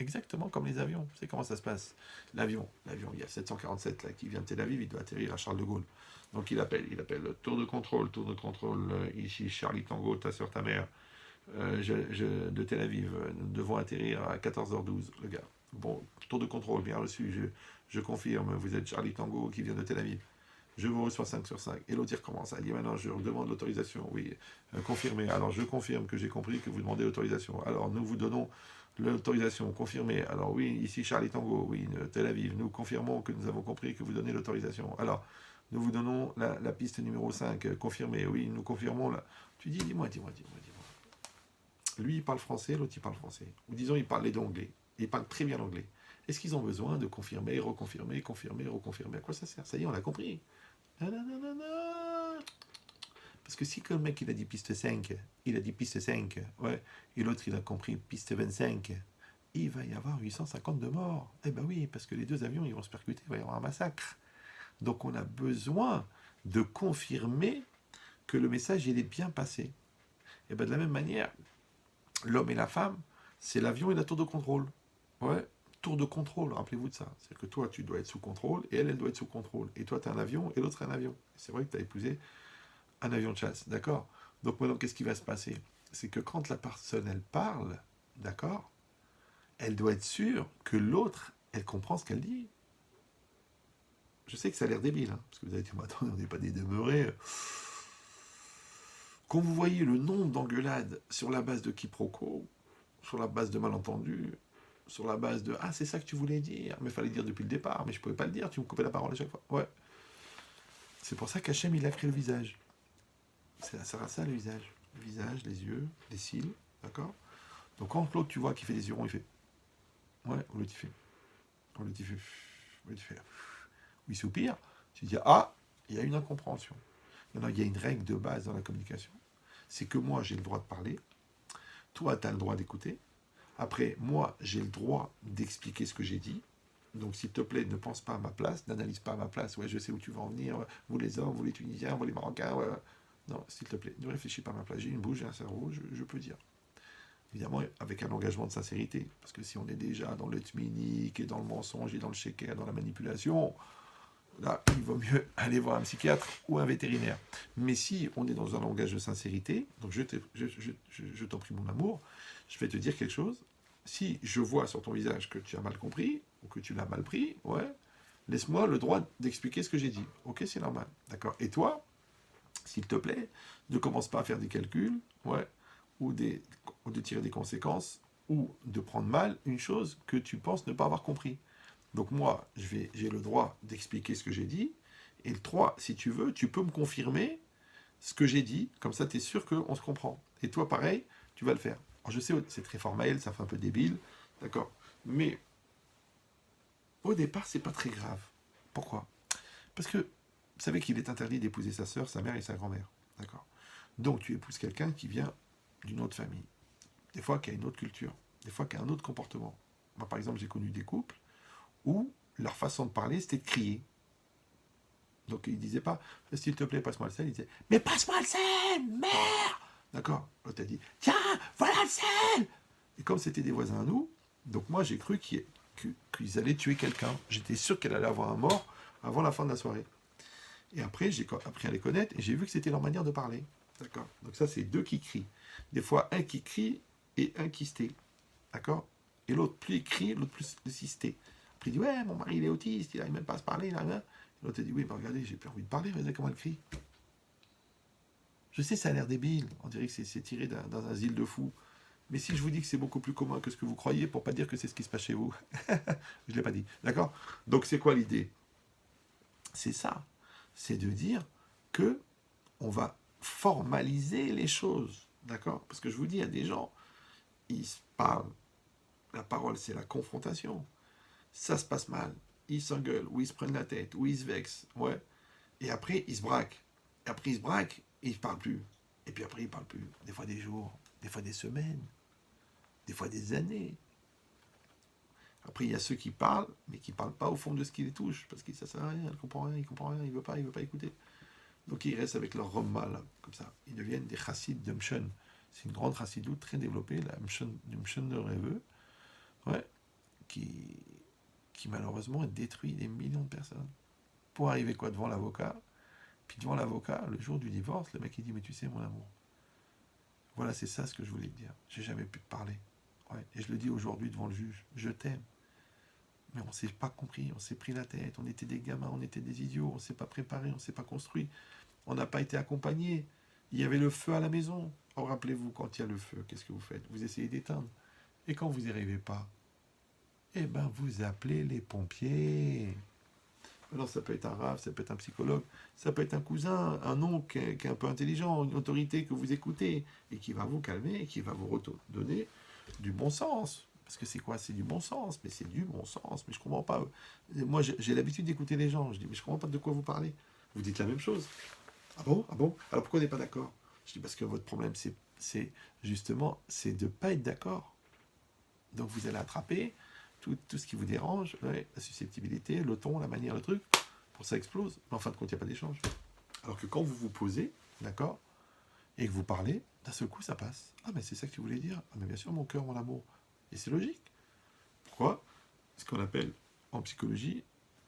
S1: exactement comme les avions. Vous savez comment ça se passe? L'avion, il y a 747 là, qui vient de Tel Aviv, il doit atterrir à Charles de Gaulle. Donc il appelle tour de contrôle, ici Charlie Tango, ta soeur, ta mère, de Tel Aviv, nous devons atterrir à 14h12, le gars. Bon, tour de contrôle, bien reçu, je confirme, vous êtes Charlie Tango qui vient de Tel Aviv. Je vous reçois 5 sur 5. Et l'autre, il recommence. Elle dit maintenant, je demande l'autorisation. Oui, confirmé. Alors, je confirme que j'ai compris que vous demandez l'autorisation. Alors, nous vous donnons l'autorisation. Confirmé. Alors, oui, ici Charlie Tango. Oui, Tel Aviv. Nous confirmons que nous avons compris que vous donnez l'autorisation. Alors, nous vous donnons la piste numéro 5. Confirmé. Oui, nous confirmons. Tu dis, dis-moi. Lui, il parle français, l'autre, il parle français. Ou disons, il parle les deux anglais. Il parle très bien l'anglais. Est-ce qu'ils ont besoin de confirmer, reconfirmer, confirmer, reconfirmer? À quoi ça sert? Ça y est, on l'a compris. Parce que si le mec il a dit piste 5, ouais, et l'autre il a compris piste 25, il va y avoir 852 morts. Eh ben oui, parce que les deux avions ils vont se percuter, il va y avoir un massacre. Donc on a besoin de confirmer que le message il est bien passé. Et ben de la même manière, l'homme et la femme, c'est l'avion et la tour de contrôle. Ouais, tour de contrôle, rappelez-vous de ça. C'est que toi, tu dois être sous contrôle, et elle doit être sous contrôle. Et toi, tu as un avion, et l'autre un avion. C'est vrai que tu as épousé un avion de chasse, d'accord? Donc maintenant, qu'est-ce qui va se passer? C'est que quand la personne, elle parle, d'accord, elle doit être sûre que l'autre, elle comprend ce qu'elle dit. Je sais que ça a l'air débile, hein, parce que vous avez dit, attendez, on n'est pas des demeurés. Quand vous voyez le nombre d'engueulades sur la base de quiproquos, sur la base de malentendus, sur la base de « Ah, c'est ça que tu voulais dire, mais il fallait dire depuis le départ, mais je ne pouvais pas le dire, tu me coupais la parole à chaque fois. » Ouais. C'est pour ça qu'Hachem, il a créé le visage. Ça sert à ça, le visage. Le visage, les yeux, les cils, d'accord? Donc quand l'autre, tu vois, qui fait des hurons, il fait ouais, ou l'autre, il fait, ou il soupire, tu dis ah, il y a une incompréhension. Non, il y a une règle de base dans la communication. C'est que moi, j'ai le droit de parler, toi, tu as le droit d'écouter. Après, moi, j'ai le droit d'expliquer ce que j'ai dit. Donc, s'il te plaît, ne pense pas à ma place, n'analyse pas à ma place. Ouais, je sais où tu vas en venir. Vous les hommes, vous les Tunisiens, vous les Marocains. Ouais. Non, s'il te plaît, ne réfléchis pas à ma place. J'ai une bouche, j'ai un cerveau, je peux dire. Évidemment, avec un engagement de sincérité. Parce que si on est déjà dans le tminique et dans le mensonge et dans le sheker, dans la manipulation, là, il vaut mieux aller voir un psychiatre ou un vétérinaire. Mais si on est dans un langage de sincérité, donc je t'en prie mon amour, je vais te dire quelque chose. Si je vois sur ton visage que tu as mal compris, ou que tu l'as mal pris, ouais, laisse-moi le droit d'expliquer ce que j'ai dit. Ok, c'est normal. D'accord. Et toi, s'il te plaît, ne commence pas à faire des calculs, ouais, ou de tirer des conséquences, ou de prendre mal une chose que tu penses ne pas avoir compris. Donc moi, j'ai le droit d'expliquer ce que j'ai dit. Et le 3, si tu veux, tu peux me confirmer ce que j'ai dit. Comme ça, tu es sûr qu'on se comprend. Et toi, pareil, tu vas le faire. Alors je sais, c'est très formel, ça fait un peu débile. D'accord. Mais au départ, c'est pas très grave. Pourquoi? Parce que vous savez qu'il est interdit d'épouser sa sœur, sa mère et sa grand-mère. D'accord. Donc tu épouses quelqu'un qui vient d'une autre famille. Des fois, qui a une autre culture. Des fois, qui a un autre comportement. Moi, par exemple, j'ai connu des couples où leur façon de parler, c'était de crier. Donc il disait pas, s'il te plaît, passe-moi le sel. Il disait, mais passe-moi le sel, merde. D'accord. L'autre a dit, tiens, voilà le sel. Et comme c'était des voisins à nous, donc moi j'ai cru qu'ils allaient tuer quelqu'un. J'étais sûr qu'elle allait avoir un mort avant la fin de la soirée. Et après, j'ai appris à les connaître et j'ai vu que c'était leur manière de parler. D'accord. Donc ça, c'est deux qui crient. Des fois, un qui crie et un qui se tait. D'accord. Et l'autre, plus il crie, l'autre plus se tait. Après, il dit, ouais, mon mari, il est autiste, il n'arrive même pas à se parler, il n'arrive rien. L'autre dit, oui, mais regardez, j'ai plus envie de parler, regardez comment elle crie. Je sais, ça a l'air débile, on dirait que c'est tiré d'un asile de fous. Mais si je vous dis que c'est beaucoup plus commun que ce que vous croyez, pour pas dire que c'est ce qui se passe chez vous, je ne l'ai pas dit, d'accord. Donc c'est quoi l'idée? C'est ça, c'est de dire que on va formaliser les choses, d'accord. Parce que je vous dis, il y a des gens, ils se parlent, la parole c'est la confrontation, ça se passe mal, ils s'engueulent, ou ils se prennent la tête, ou ils se vexent, ouais. Et après, ils se braquent. Et après, ils se braquent et ils ne parlent plus. Et puis après, ils ne parlent plus. Des fois des jours, des fois des semaines, des fois des années. Après, il y a ceux qui parlent, mais qui ne parlent pas au fond de ce qui les touche, parce que ça ne sert à rien, ils ne comprennent rien, ils ne comprennent rien, ils ne veulent pas écouter. Donc ils restent avec leur rhum mal, comme ça. Ils deviennent des chassides de Mshon. C'est une grande chassidoute très développée, la Mshon de Reveux, ouais, qui malheureusement détruit des millions de personnes. Pour arriver quoi devant l'avocat? Puis devant l'avocat, le jour du divorce, le mec il dit, mais tu sais mon amour, voilà, c'est ça ce que je voulais te dire. J'ai jamais pu te parler. Ouais. Et je le dis aujourd'hui devant le juge, je t'aime. Mais on ne s'est pas compris, on s'est pris la tête, on était des gamins, on était des idiots, on ne s'est pas préparé, on ne s'est pas construit, on n'a pas été accompagné. Il y avait le feu à la maison. Oh, rappelez-vous, quand il y a le feu, qu'est-ce que vous faites? Vous essayez d'éteindre. Et quand vous n'y arrivez pas, eh ben vous appelez les pompiers. Alors ça peut être un rave, ça peut être un psychologue, ça peut être un cousin, un oncle qui est un peu intelligent, une autorité que vous écoutez et qui va vous calmer et qui va vous donner du bon sens. Parce que c'est quoi? C'est du bon sens, mais c'est du bon sens. Mais je comprends pas. Moi, j'ai l'habitude d'écouter les gens. Je dis, mais je comprends pas de quoi vous parlez. Vous dites la même chose. Ah bon? Ah bon? Alors pourquoi on n'est pas d'accord? Je dis, parce que votre problème, c'est justement, c'est de ne pas être d'accord. Donc vous allez attraper tout ce qui vous dérange, ouais, la susceptibilité, le ton, la manière, le truc, pour ça explose. Mais en fin de compte, il n'y a pas d'échange. Alors que quand vous vous posez, d'accord, et que vous parlez, d'un seul coup, ça passe. Ah, mais c'est ça que tu voulais dire? Ah, mais bien sûr, mon cœur, mon amour. Et c'est logique. Pourquoi? Ce qu'on appelle, en psychologie,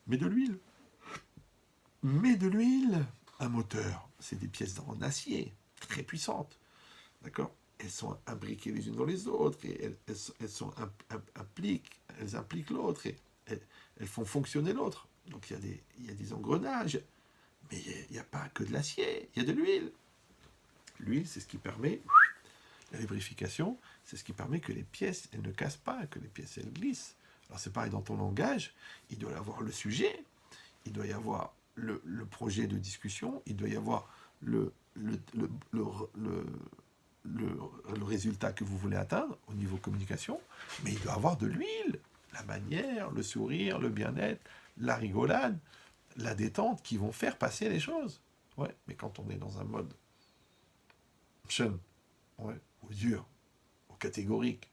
S1: mais de l'huile. Mais de l'huile. Un moteur, c'est des pièces en acier, très puissantes. D'accord? Elles sont imbriquées les unes dans les autres, et elles impliquent l'autre, et elles font fonctionner l'autre. Donc il y a des engrenages, mais il n'y a pas que de l'acier, il y a de l'huile. L'huile, c'est ce qui permet la lubrification, c'est ce qui permet que les pièces, elles ne cassent pas, que les pièces, elles glissent. Alors c'est pareil dans ton langage, il doit y avoir le sujet, il doit y avoir le projet de discussion, il doit y avoir le le résultat que vous voulez atteindre au niveau communication, mais il doit avoir de l'huile, la manière, le sourire, le bien-être, la rigolade, la détente qui vont faire passer les choses. Ouais, mais quand on est dans un mode jeune, ouais, ou dur, ou catégorique,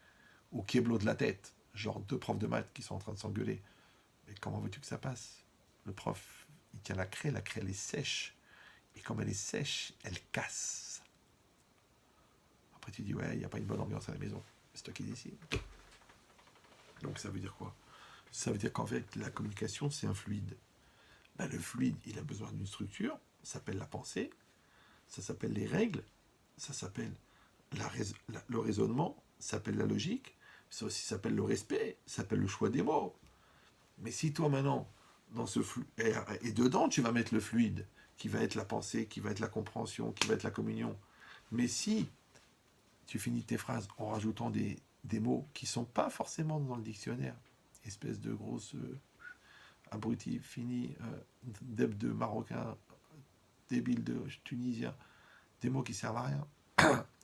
S1: ou keblo de la tête, genre deux profs de maths qui sont en train de s'engueuler, mais comment veux-tu que ça passe? Le prof, il tient la craie elle est sèche, et comme elle est sèche, elle casse. Après tu dis, ouais, il n'y a pas une bonne ambiance à la maison, c'est toi qui décides. Donc ça veut dire quoi? Ça veut dire qu'en fait, la communication, c'est un fluide. Ben, le fluide, il a besoin d'une structure, ça s'appelle la pensée, ça s'appelle les règles, ça s'appelle le raisonnement, ça s'appelle la logique, ça aussi s'appelle le respect, ça s'appelle le choix des mots. Mais si toi maintenant, dans ce flux, et dedans tu vas mettre le fluide, qui va être la pensée, qui va être la compréhension, qui va être la communion, mais si tu finis tes phrases en rajoutant des mots qui ne sont pas forcément dans le dictionnaire, espèce de grosse abruti, fini, deb de marocain, débile de tunisien, des mots qui servent à rien.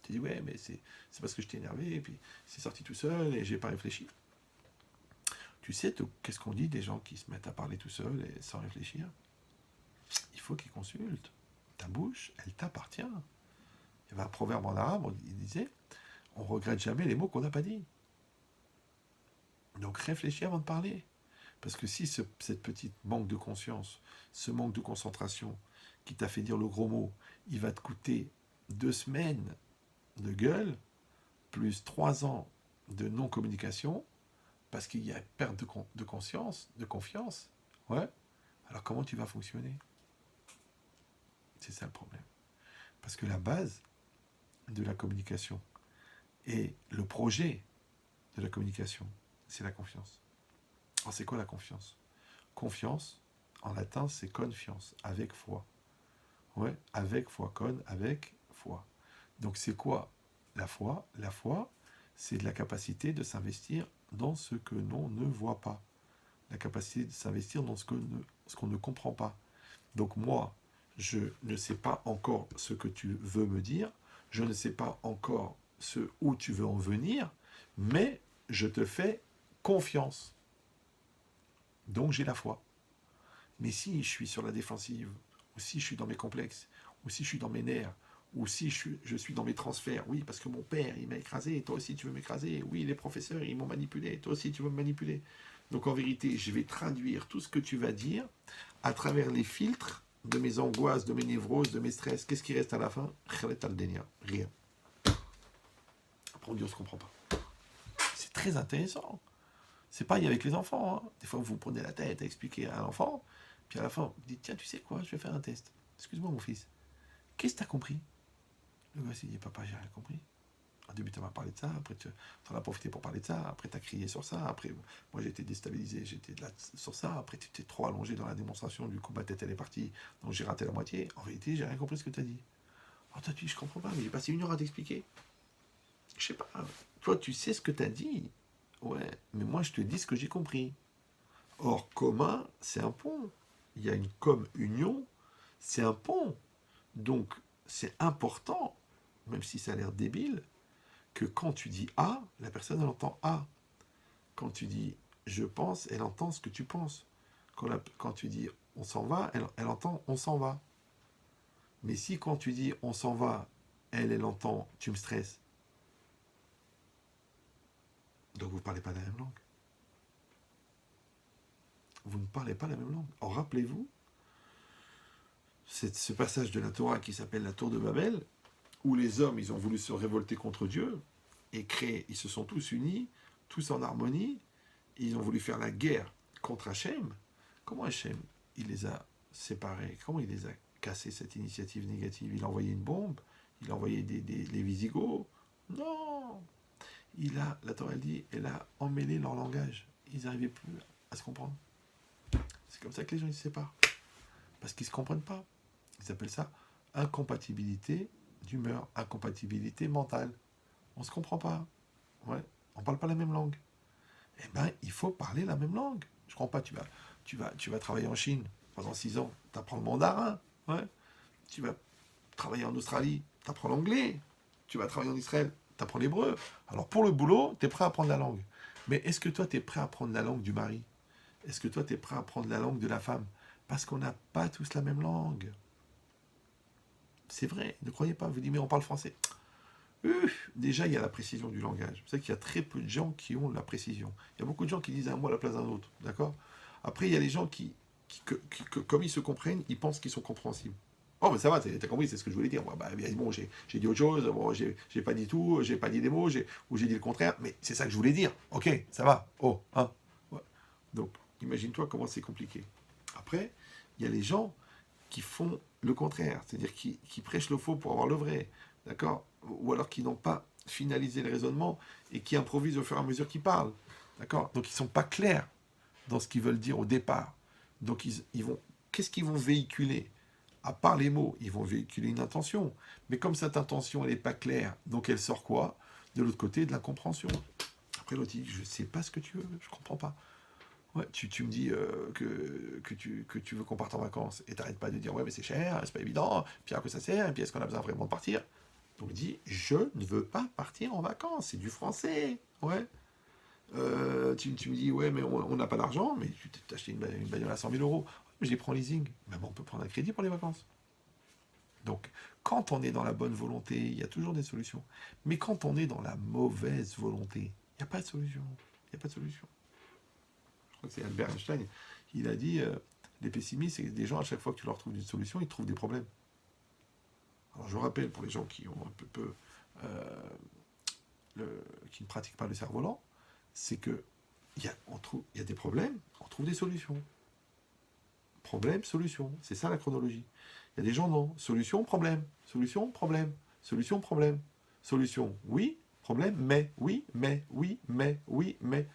S1: Tu dis, ouais, mais c'est parce que je t'ai énervé, et puis c'est sorti tout seul, et j'ai pas réfléchi. Tu sais, qu'est-ce qu'on dit des gens qui se mettent à parler tout seuls et sans réfléchir? Il faut qu'ils consultent. Ta bouche, elle t'appartient. Il y avait un proverbe en arabe, il disait, on regrette jamais les mots qu'on n'a pas dit. Donc réfléchis avant de parler. Parce que si cette petite manque de conscience, ce manque de concentration qui t'a fait dire le gros mot, il va te coûter 2 semaines de gueule, plus 3 ans de non-communication, parce qu'il y a perte de conscience, de confiance, ouais, alors comment tu vas fonctionner? C'est ça le problème. Parce que la base de la communication et le projet de la communication, c'est la confiance. Alors c'est quoi la confiance? Confiance, en latin, c'est confiance, avec foi. Ouais, avec foi, avec foi. Donc c'est quoi la foi? La foi, c'est de la capacité de s'investir dans ce que l'on ne voit pas. La capacité de s'investir dans ce qu'on ne comprend pas. Donc moi, je ne sais pas encore ce que tu veux me dire, je ne sais pas encore où tu veux en venir, mais je te fais confiance. Donc j'ai la foi. Mais si je suis sur la défensive, ou si je suis dans mes complexes, ou si je suis dans mes nerfs, ou si je suis dans mes transferts, oui, parce que mon père, il m'a écrasé, toi aussi tu veux m'écraser, oui, les professeurs, ils m'ont manipulé, toi aussi tu veux me manipuler. Donc en vérité, je vais traduire tout ce que tu vas dire à travers les filtres de mes angoisses, de mes névroses, de mes stress. Qu'est-ce qui reste à la fin? Rien. Après on dit on se comprend pas. C'est très intéressant. C'est pareil avec les enfants. Hein. Des fois, vous prenez la tête à expliquer à un enfant, puis à la fin, vous dites, tiens, tu sais quoi, je vais faire un test. Excuse-moi, mon fils. Qu'est-ce que tu as compris? Le gars s'est dit, papa, j'ai rien compris. Au début, tu m'as parlé de ça, après, tu en as profité pour parler de ça, après, tu as crié sur ça, après, moi, j'ai été déstabilisé, j'étais là sur ça, après, tu t'es trop allongé dans la démonstration, du coup, ma tête, elle est partie, donc j'ai raté la moitié. En réalité, j'ai rien compris ce que tu as dit. Oh, toi, tu dis, je comprends pas, mais j'ai passé 1 heure à t'expliquer. Je sais pas. Toi, tu sais ce que tu as dit. Ouais, mais moi, je te dis ce que j'ai compris. Or, commun, c'est un pont. Il y a une comme-union, c'est un pont. Donc, c'est important, même si ça a l'air débile, que quand tu dis A, la personne, elle entend A. Quand tu dis je pense, elle entend ce que tu penses. Quand tu dis on s'en va, elle entend on s'en va. Mais si quand tu dis on s'en va, elle entend tu me stresses, donc vous ne parlez pas la même langue. Vous ne parlez pas la même langue. Or, rappelez-vous, c'est ce passage de la Torah qui s'appelle la Tour de Babel, où les hommes, ils ont voulu se révolter contre Dieu, et créer, ils se sont tous unis, tous en harmonie, et ils ont voulu faire la guerre contre Hachem. Comment Hachem, il les a séparés? Comment il les a cassés, cette initiative négative? Il a envoyé une bombe? Il a envoyé les Visigoths? Non. La Torah dit, elle a emmêlé leur langage. Ils n'arrivaient plus à se comprendre. C'est comme ça que les gens ils se séparent. Parce qu'ils ne se comprennent pas. Ils appellent ça incompatibilité d'humeur, incompatibilité mentale. On ne se comprend pas. Ouais. On ne parle pas la même langue. Eh bien, il faut parler la même langue. Je ne comprends pas, tu vas travailler en Chine pendant 6 ans, tu apprends le mandarin. Ouais. Tu vas travailler en Australie, tu apprends l'anglais. tu vas travailler en Israël, tu apprends l'hébreu. Alors pour le boulot, tu es prêt à apprendre la langue. Mais est-ce que toi, tu es prêt à apprendre la langue du mari? Est-ce que toi, tu es prêt à apprendre la langue de la femme? Parce qu'on n'a pas tous la même langue. C'est vrai, ne croyez pas. Vous dites, mais on parle français. Déjà, il y a la précision du langage. Vous savez qu'il y a très peu de gens qui ont la précision. Il y a beaucoup de gens qui disent un mot à la place d'un autre. D'accord? Après, il y a les gens comme ils se comprennent, ils pensent qu'ils sont compréhensibles. Oh, mais ça va, t'as compris, c'est ce que je voulais dire. Moi, bon, j'ai dit autre chose, bon, j'ai pas dit tout, j'ai pas dit des mots, ou j'ai dit le contraire, mais c'est ça que je voulais dire. Ok, ça va. Oh, hein. Ouais. Donc, imagine-toi comment c'est compliqué. Après, il y a les gens qui font le contraire, c'est-à-dire qui prêchent le faux pour avoir le vrai, d'accord? Ou alors qui n'ont pas finalisé le raisonnement et qui improvisent au fur et à mesure qu'ils parlent, d'accord? Donc, ils ne sont pas clairs dans ce qu'ils veulent dire au départ. Donc, ils vont, qu'est-ce qu'ils vont véhiculer? À part les mots, ils vont véhiculer une intention. Mais comme cette intention, elle n'est pas claire, donc elle sort quoi? De l'autre côté, de l'incompréhension. Après, l'autre dit, je ne sais pas ce que tu veux, je ne comprends pas. Ouais, tu me dis que tu veux qu'on parte en vacances et t'arrêtes pas de dire ouais mais c'est cher, c'est pas évident, puis à quoi ça sert, et puis est-ce qu'on a besoin vraiment de partir? Donc il dit je ne veux pas partir en vacances, c'est du français. Ouais. Tu me dis ouais mais on n'a pas d'argent, mais tu t'as acheté une bagnole à 100 000 euros. Je les prends leasing. Mais bon, on peut prendre un crédit pour les vacances. Donc quand on est dans la bonne volonté, il y a toujours des solutions. Mais quand on est dans la mauvaise volonté, il n'y a pas de solution. Il n'y a pas de solution. Je crois que c'est Albert Einstein, il a dit les pessimistes, c'est des gens, à chaque fois que tu leur trouves une solution, ils trouvent des problèmes. Alors je rappelle, pour les gens qui ont un peu qui ne pratiquent pas le cerf-volant, c'est que il y a des problèmes, on trouve des solutions. Problème, solution. C'est ça la chronologie. Il y a des gens, non. Solution, problème. Solution, problème. Solution, problème. Solution, oui. Problème, mais. Oui, mais. Oui, mais. Oui, mais.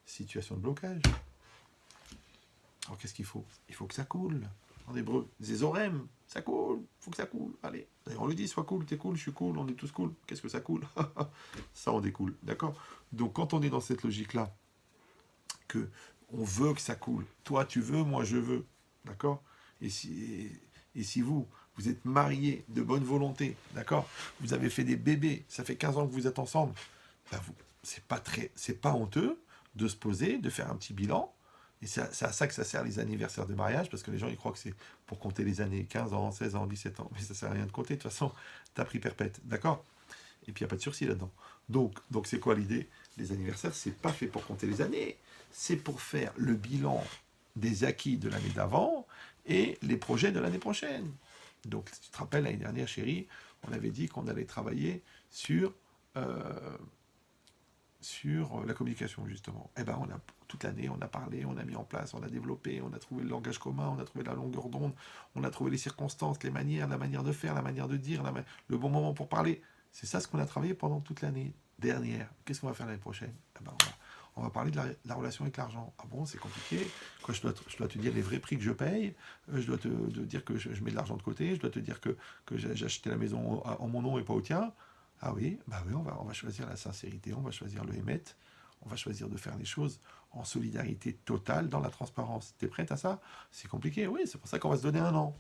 S1: Situation de blocage. Alors qu'est-ce qu'il faut? Il faut que ça coule. En hébreu, zézorem, ça coule, il faut que ça coule. Allez, on lui dit, sois cool, t'es cool, je suis cool, on est tous cool. Qu'est-ce que ça coule? Ça, on découle, d'accord? Donc quand on est dans cette logique-là, que on veut que ça coule, toi tu veux, moi je veux, d'accord? Et si vous êtes mariés de bonne volonté, d'accord? Vous avez fait des bébés, ça fait 15 ans que vous êtes ensemble, ben c'est pas honteux de se poser, de faire un petit bilan. Et c'est à ça que ça sert les anniversaires de mariage, parce que les gens ils croient que c'est pour compter les années, 15 ans, 16 ans, 17 ans, mais ça sert à rien de compter, de toute façon, t'as pris perpète, d'accord? Et puis il n'y a pas de sursis là-dedans. Donc c'est quoi l'idée? Les anniversaires, c'est pas fait pour compter les années, c'est pour faire le bilan des acquis de l'année d'avant et les projets de l'année prochaine. Donc si tu te rappelles, l'année dernière, chérie, on avait dit qu'on allait travailler sur la communication, justement. Eh ben, toute l'année, on a parlé, on a mis en place, on a développé, on a trouvé le langage commun, on a trouvé la longueur d'onde, on a trouvé les circonstances, les manières, la manière de faire, la manière de dire, le bon moment pour parler. C'est ça ce qu'on a travaillé pendant toute l'année dernière. Qu'est-ce qu'on va faire l'année prochaine? Eh ben, on va parler de la relation avec l'argent. Ah bon, c'est compliqué. Quoi, je dois te dire les vrais prix que je paye, je dois te dire que je mets de l'argent de côté, je dois te dire que j'ai acheté la maison en mon nom et pas au tien. Ah oui, bah oui, on va choisir la sincérité, on va choisir le émet, on va choisir de faire les choses en solidarité totale, dans la transparence. T'es prête à ça? C'est compliqué, oui, c'est pour ça qu'on va se donner un an.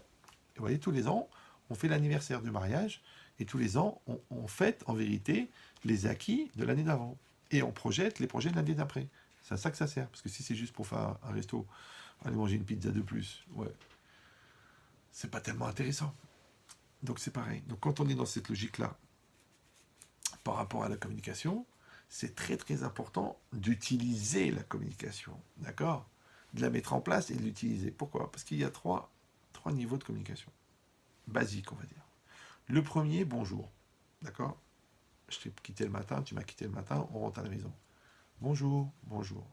S1: Et vous voyez, tous les ans, on fait l'anniversaire du mariage, et tous les ans, on fête en vérité les acquis de l'année d'avant. Et on projette les projets de l'année d'après. C'est à ça que ça sert, parce que si c'est juste pour faire un resto, aller manger une pizza de plus, ouais, c'est pas tellement intéressant. Donc c'est pareil. Donc quand on est dans cette logique-là, par rapport à la communication, c'est très très important d'utiliser la communication, d'accord? De la mettre en place et de l'utiliser. Pourquoi? Parce qu'il y a trois niveaux de communication, basiques on va dire. Le premier, bonjour, d'accord? Je t'ai quitté le matin, tu m'as quitté le matin, on rentre à la maison. Bonjour, bonjour.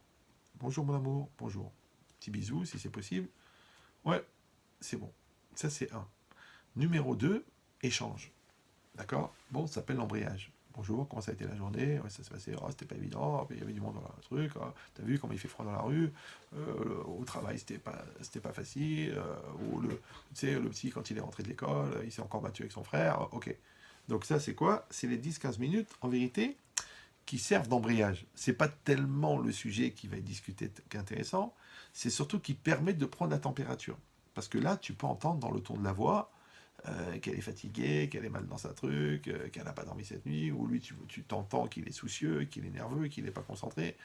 S1: Bonjour mon amour, bonjour. Petit bisou si c'est possible. Ouais, c'est bon. Ça c'est un. Numéro 2, échange. D'accord? Bon, ça s'appelle l'embrayage. Bonjour, comment ça a été la journée? Ouais, ça s'est passé, oh, c'était pas évident, il y avait du monde dans le truc, oh, t'as vu comment il fait froid dans la rue, au travail c'était pas facile, ou tu sais, le petit quand il est rentré de l'école, il s'est encore battu avec son frère, ok. Donc ça c'est quoi? C'est les 10-15 minutes, en vérité, qui servent d'embrayage. C'est pas tellement le sujet qui va être discuté qu'intéressant, c'est surtout qui permet de prendre la température. Parce que là, tu peux entendre dans le ton de la voix, qu'elle est fatiguée, qu'elle est mal dans sa truc, qu'elle n'a pas dormi cette nuit, ou lui, tu t'entends qu'il est soucieux, qu'il est nerveux, qu'il n'est pas concentré.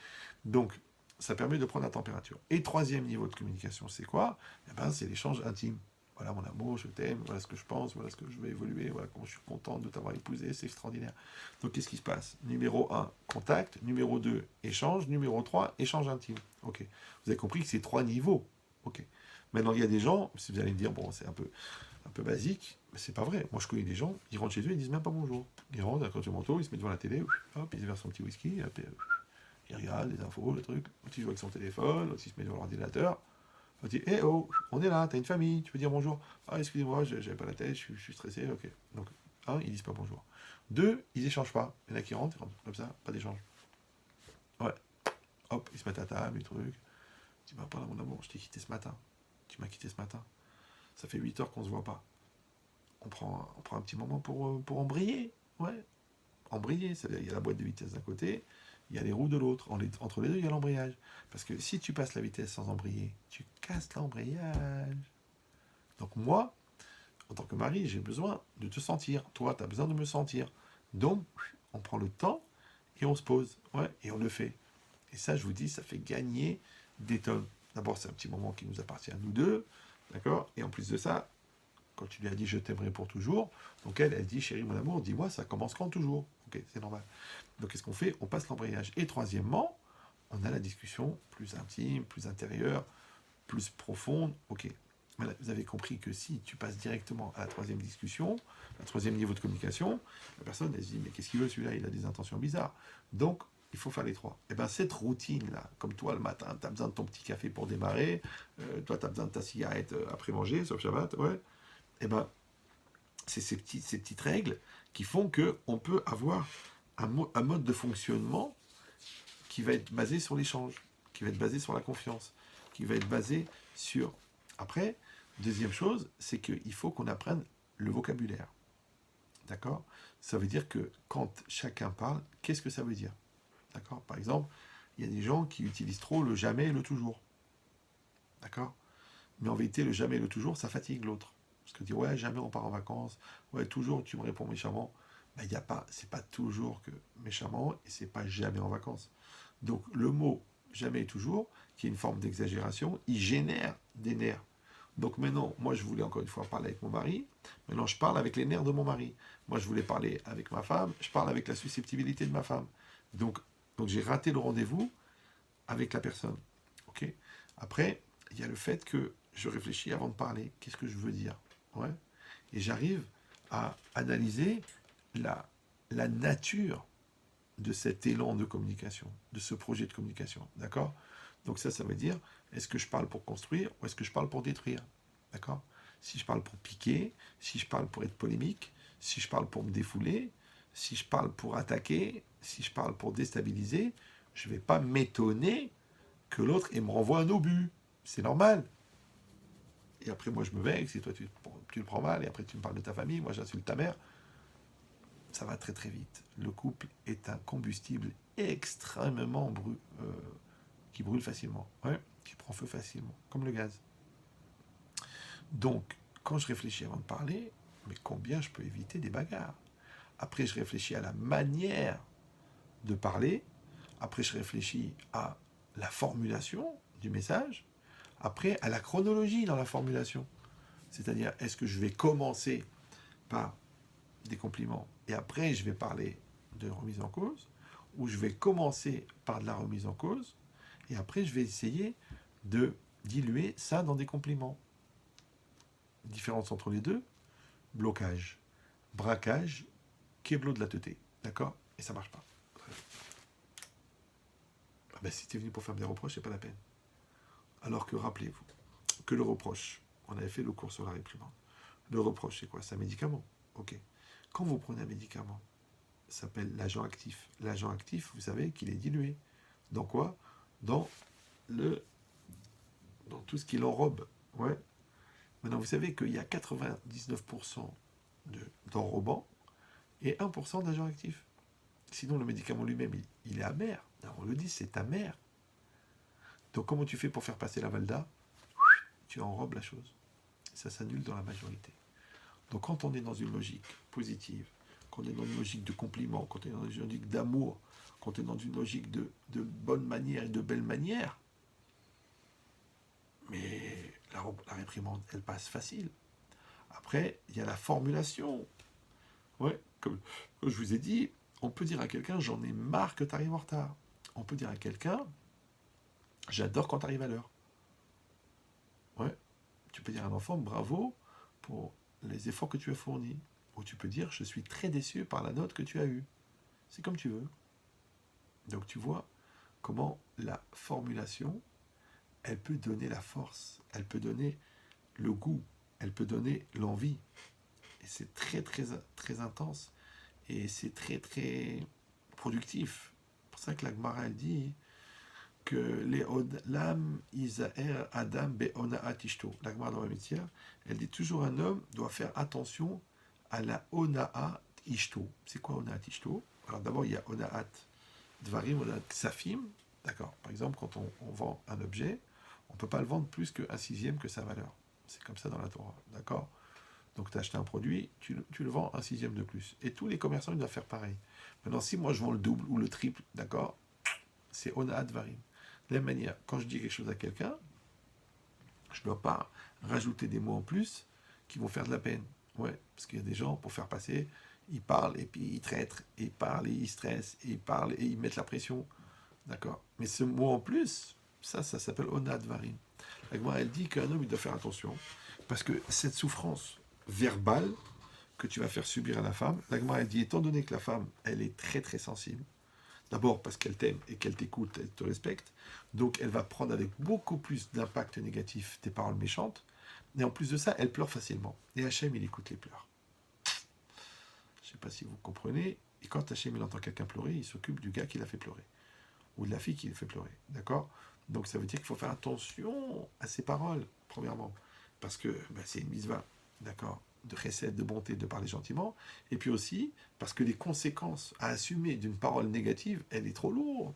S1: Donc, ça permet de prendre la température. Et troisième niveau de communication, c'est quoi? Eh ben, c'est l'échange intime. Voilà mon amour, je t'aime, voilà ce que je pense, voilà ce que je veux évoluer, voilà comment je suis content de t'avoir épousé, c'est extraordinaire. Donc qu'est-ce qui se passe? Numéro 1, contact. Numéro 2, échange. Numéro 3, échange intime. Ok. Vous avez compris que c'est 3 niveaux. Ok. Maintenant, il y a des gens, si vous allez me dire, bon, c'est un peu basique, mais c'est pas vrai. Moi, je connais des gens, ils rentrent chez eux, ils disent même pas bonjour. Ils rentrent, accrochent le manteau, ils se mettent devant la télé, hop, ils se versent son petit whisky, hop, il regarde les infos, le truc. L'autre, il joue avec son téléphone, l'autre, il se met devant l'ordinateur. On dit, eh oh, on est là, t'as une famille, tu peux dire bonjour. Ah, excusez-moi, j'avais pas la tête, je suis stressé, ok. Donc, un, ils disent pas bonjour. Deux, ils échangent pas. Il y en a qui rentrent, ils rentrent comme ça, pas d'échange. Ouais, hop, ils se mettent à table, les trucs. Je dis, bah, pardon, mon amour, je t'ai quitté ce matin. Tu m'as quitté ce matin. Ça fait 8 heures qu'on se voit pas. On prend un petit moment pour embrayer. Ouais, embrayer, c'est-à-dire il y a la boîte de vitesse d'un côté, il y a les roues de l'autre. Entre les deux, il y a l'embrayage. Parce que si tu passes la vitesse sans embrayer, tu casses l'embrayage. Donc moi, en tant que mari, j'ai besoin de te sentir. Toi, tu as besoin de me sentir. Donc, on prend le temps et on se pose. Ouais, et on le fait. Et ça, je vous dis, ça fait gagner des tonnes. D'abord, c'est un petit moment qui nous appartient à nous deux. D'accord? Et en plus de ça, quand tu lui as dit je t'aimerai pour toujours, donc elle dit chérie mon amour, dis-moi ça commence quand toujours. Ok, c'est normal. Donc qu'est-ce qu'on fait? On passe l'embrayage. Et troisièmement, on a la discussion plus intime, plus intérieure, plus profonde. Ok. Voilà, vous avez compris que si tu passes directement à la troisième discussion, le troisième niveau de communication, la personne elle se dit mais qu'est-ce qu'il veut celui-là? Il a des intentions bizarres. Donc il faut faire les trois. Et bien cette routine-là, comme toi le matin, tu as besoin de ton petit café pour démarrer, toi tu as besoin de ta cigarette après manger, sauf Shabbat, ouais. Et ben c'est ces petites règles qui font qu'on peut avoir un mode de fonctionnement qui va être basé sur l'échange, qui va être basé sur la confiance, qui va être basé sur... Après, deuxième chose, c'est qu'il faut qu'on apprenne le vocabulaire. D'accord? Ça veut dire que quand chacun parle, qu'est-ce que ça veut dire? D'accord? Par exemple, il y a des gens qui utilisent trop le jamais et le toujours. D'accord? Mais en vérité, le jamais et le toujours, ça fatigue l'autre. Parce que dire ouais, jamais on part en vacances, ouais, toujours tu me réponds méchamment. Ben, y a pas, c'est pas toujours que méchamment et c'est pas jamais en vacances. Donc le mot jamais et toujours, qui est une forme d'exagération, il génère des nerfs. Donc maintenant, moi je voulais encore une fois parler avec mon mari, maintenant je parle avec les nerfs de mon mari. Moi je voulais parler avec ma femme, je parle avec la susceptibilité de ma femme. Donc, donc j'ai raté le rendez-vous avec la personne. Ok. Après, il y a le fait que je réfléchis avant de parler. Qu'est-ce que je veux dire? Ouais. Et j'arrive à analyser la nature de cet élan de communication, de ce projet de communication. D'accord? Donc ça veut dire, est-ce que je parle pour construire ou est-ce que je parle pour détruire? D'accord? Si je parle pour piquer, si je parle pour être polémique, si je parle pour me défouler, si je parle pour attaquer, si je parle pour déstabiliser, je ne vais pas m'étonner que l'autre et me renvoie un obus. C'est normal. Et après, moi, je me vexe, et toi, tu le prends mal, et après, tu me parles de ta famille, moi, j'insulte ta mère. Ça va très, très vite. Le couple est un combustible extrêmement qui brûle facilement, ouais, qui prend feu facilement, comme le gaz. Donc, quand je réfléchis avant de parler, mais combien je peux éviter des bagarres? Après, je réfléchis à la manière de parler. Après, je réfléchis à la formulation du message. Après, à la chronologie dans la formulation. C'est-à-dire, est-ce que je vais commencer par des compliments et après je vais parler de remise en cause, ou je vais commencer par de la remise en cause et après je vais essayer de diluer ça dans des compliments. Différence entre les deux, blocage, braquage, keblo de la teuté. D'accord? Et ça marche pas. Ah ben, si tu es venu pour faire des reproches, c'est pas la peine. Alors que rappelez-vous que le reproche, on avait fait le cours sur la réprimande. Le reproche, c'est quoi? C'est un médicament. Ok. Quand vous prenez un médicament, ça s'appelle l'agent actif. L'agent actif, vous savez qu'il est dilué. Dans quoi? Dans tout ce qui l'enrobe. Ouais. Maintenant, vous savez qu'il y a 99% d'enrobant et 1% d'agent actif. Sinon, le médicament lui-même, il est amer. Alors, on le dit, c'est amer. Donc, comment tu fais pour faire passer la valda? Tu enrobes la chose. Ça s'annule dans la majorité. Donc quand on est dans une logique positive, quand on est dans une logique de compliment, quand on est dans une logique d'amour, quand on est dans une logique de bonne manière et de belle manière, mais la réprimande, elle passe facile. Après, il y a la formulation. Ouais, comme je vous ai dit, on peut dire à quelqu'un, j'en ai marre que tu arrives en retard. On peut dire à quelqu'un, j'adore quand tu arrives à l'heure. Ouais. Tu peux dire à un enfant, bravo pour les efforts que tu as fournis. Ou tu peux dire, je suis très déçu par la note que tu as eue. C'est comme tu veux. Donc tu vois comment la formulation, elle peut donner la force, elle peut donner le goût, elle peut donner l'envie. Et c'est très très très intense. Et c'est très très productif. C'est pour ça que la Gemara elle dit que les Odlam Isaer Adam Be'ona'at Ishto. La Gemara dans la métière, elle dit toujours un homme doit faire attention à la Ona'at Ishto. C'est quoi Ona'at Ishto? Alors d'abord il y a Ona'at Dvarim, Ona'at Ksafim. D'accord. Par exemple, quand on vend un objet, on ne peut pas le vendre plus qu'un sixième que sa valeur. C'est comme ça dans la Torah. D'accord. Donc tu as acheté un produit, tu le vends un sixième de plus. Et tous les commerçants, ils doivent faire pareil. Maintenant, si moi je vends le double ou le triple, d'accord, c'est Ona'at Dvarim. De la même manière, quand je dis quelque chose à quelqu'un, je ne dois pas rajouter des mots en plus qui vont faire de la peine. Ouais, parce qu'il y a des gens, pour faire passer, ils parlent et puis ils traitent, et ils parlent et ils stressent, et ils parlent et ils mettent la pression. D'accord. Mais ce mot en plus, ça s'appelle Ona'at Dvarim. La Gemara, elle dit qu'un homme, il doit faire attention. Parce que cette souffrance verbale que tu vas faire subir à la femme, la Gemara, elle dit, étant donné que la femme, elle est très très sensible, d'abord parce qu'elle t'aime et qu'elle t'écoute, elle te respecte, donc elle va prendre avec beaucoup plus d'impact négatif tes paroles méchantes, et en plus de ça, elle pleure facilement. Et Hachem, il écoute les pleurs. Je ne sais pas si vous comprenez, et quand Hachem, il entend quelqu'un pleurer, il s'occupe du gars qui l'a fait pleurer, ou de la fille qui l'a fait pleurer, d'accord? Donc ça veut dire qu'il faut faire attention à ses paroles, premièrement, parce que c'est une mitzvah, d'accord, de recette, de bonté, de parler gentiment, et puis aussi parce que les conséquences à assumer d'une parole négative, elle est trop lourde.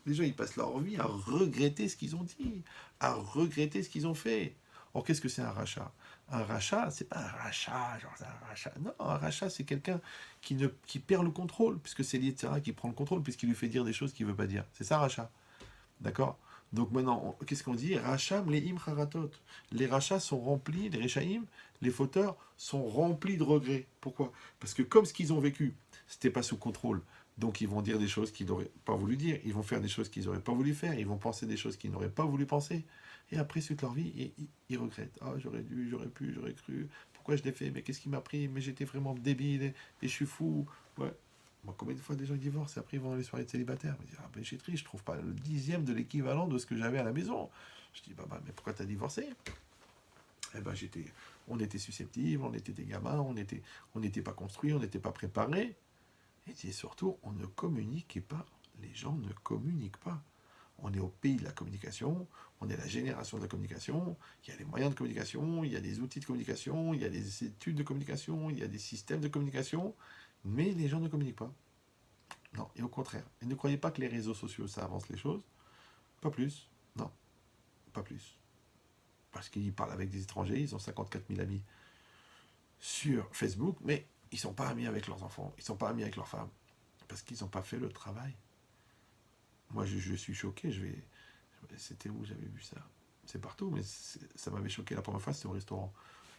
S1: Les gens, ils passent leur vie à regretter ce qu'ils ont dit, à regretter ce qu'ils ont fait. Or, qu'est-ce que c'est un rachat? Un rachat, c'est pas un rachat, genre c'est un rachat. Non, un rachat, c'est quelqu'un qui perd le contrôle, puisque c'est l'Yetzirah qui prend le contrôle, puisqu'il lui fait dire des choses qu'il ne veut pas dire. C'est ça, rachat. D'accord. Donc maintenant, qu'est-ce qu'on dit? Racham les im haratot. Les rachats sont remplis, les rechaïm, les fauteurs sont remplis de regrets. Pourquoi? Parce que comme ce qu'ils ont vécu, c'était pas sous contrôle. Donc ils vont dire des choses qu'ils n'auraient pas voulu dire. Ils vont faire des choses qu'ils n'auraient pas voulu faire. Ils vont penser des choses qu'ils n'auraient pas voulu penser. Et après, toute leur vie, ils regrettent. Ah, j'aurais dû, j'aurais pu, j'aurais cru. Pourquoi je l'ai fait? Mais qu'est-ce qui m'a pris? Mais j'étais vraiment débile et je suis fou. Ouais. Moi, combien de fois des gens divorcent et après ils vont dans les soirées de célibataires? Ils me disent, ah ben j'ai triste, je trouve pas le dixième de l'équivalent de ce que j'avais à la maison. Je dis, bah, mais pourquoi t'as divorcé? Eh ben on était susceptibles, on était des gamins, on n'était pas construits, on n'était pas préparés. Et surtout, on ne communiquait pas. Les gens ne communiquent pas. On est au pays de la communication, on est la génération de la communication, il y a les moyens de communication, il y a des outils de communication, il y a des études de communication, il y a des systèmes de communication, mais les gens ne communiquent pas. Non, et au contraire. Et ne croyez pas que les réseaux sociaux, ça avance les choses. Pas plus. Non, pas plus. Parce qu'ils parlent avec des étrangers, ils ont 54 000 amis sur Facebook, mais ils ne sont pas amis avec leurs enfants, ils ne sont pas amis avec leurs femmes, parce qu'ils n'ont pas fait le travail. Moi, je suis choqué, C'était où j'avais vu ça? C'est partout, mais ça m'avait choqué la première fois, c'était au restaurant.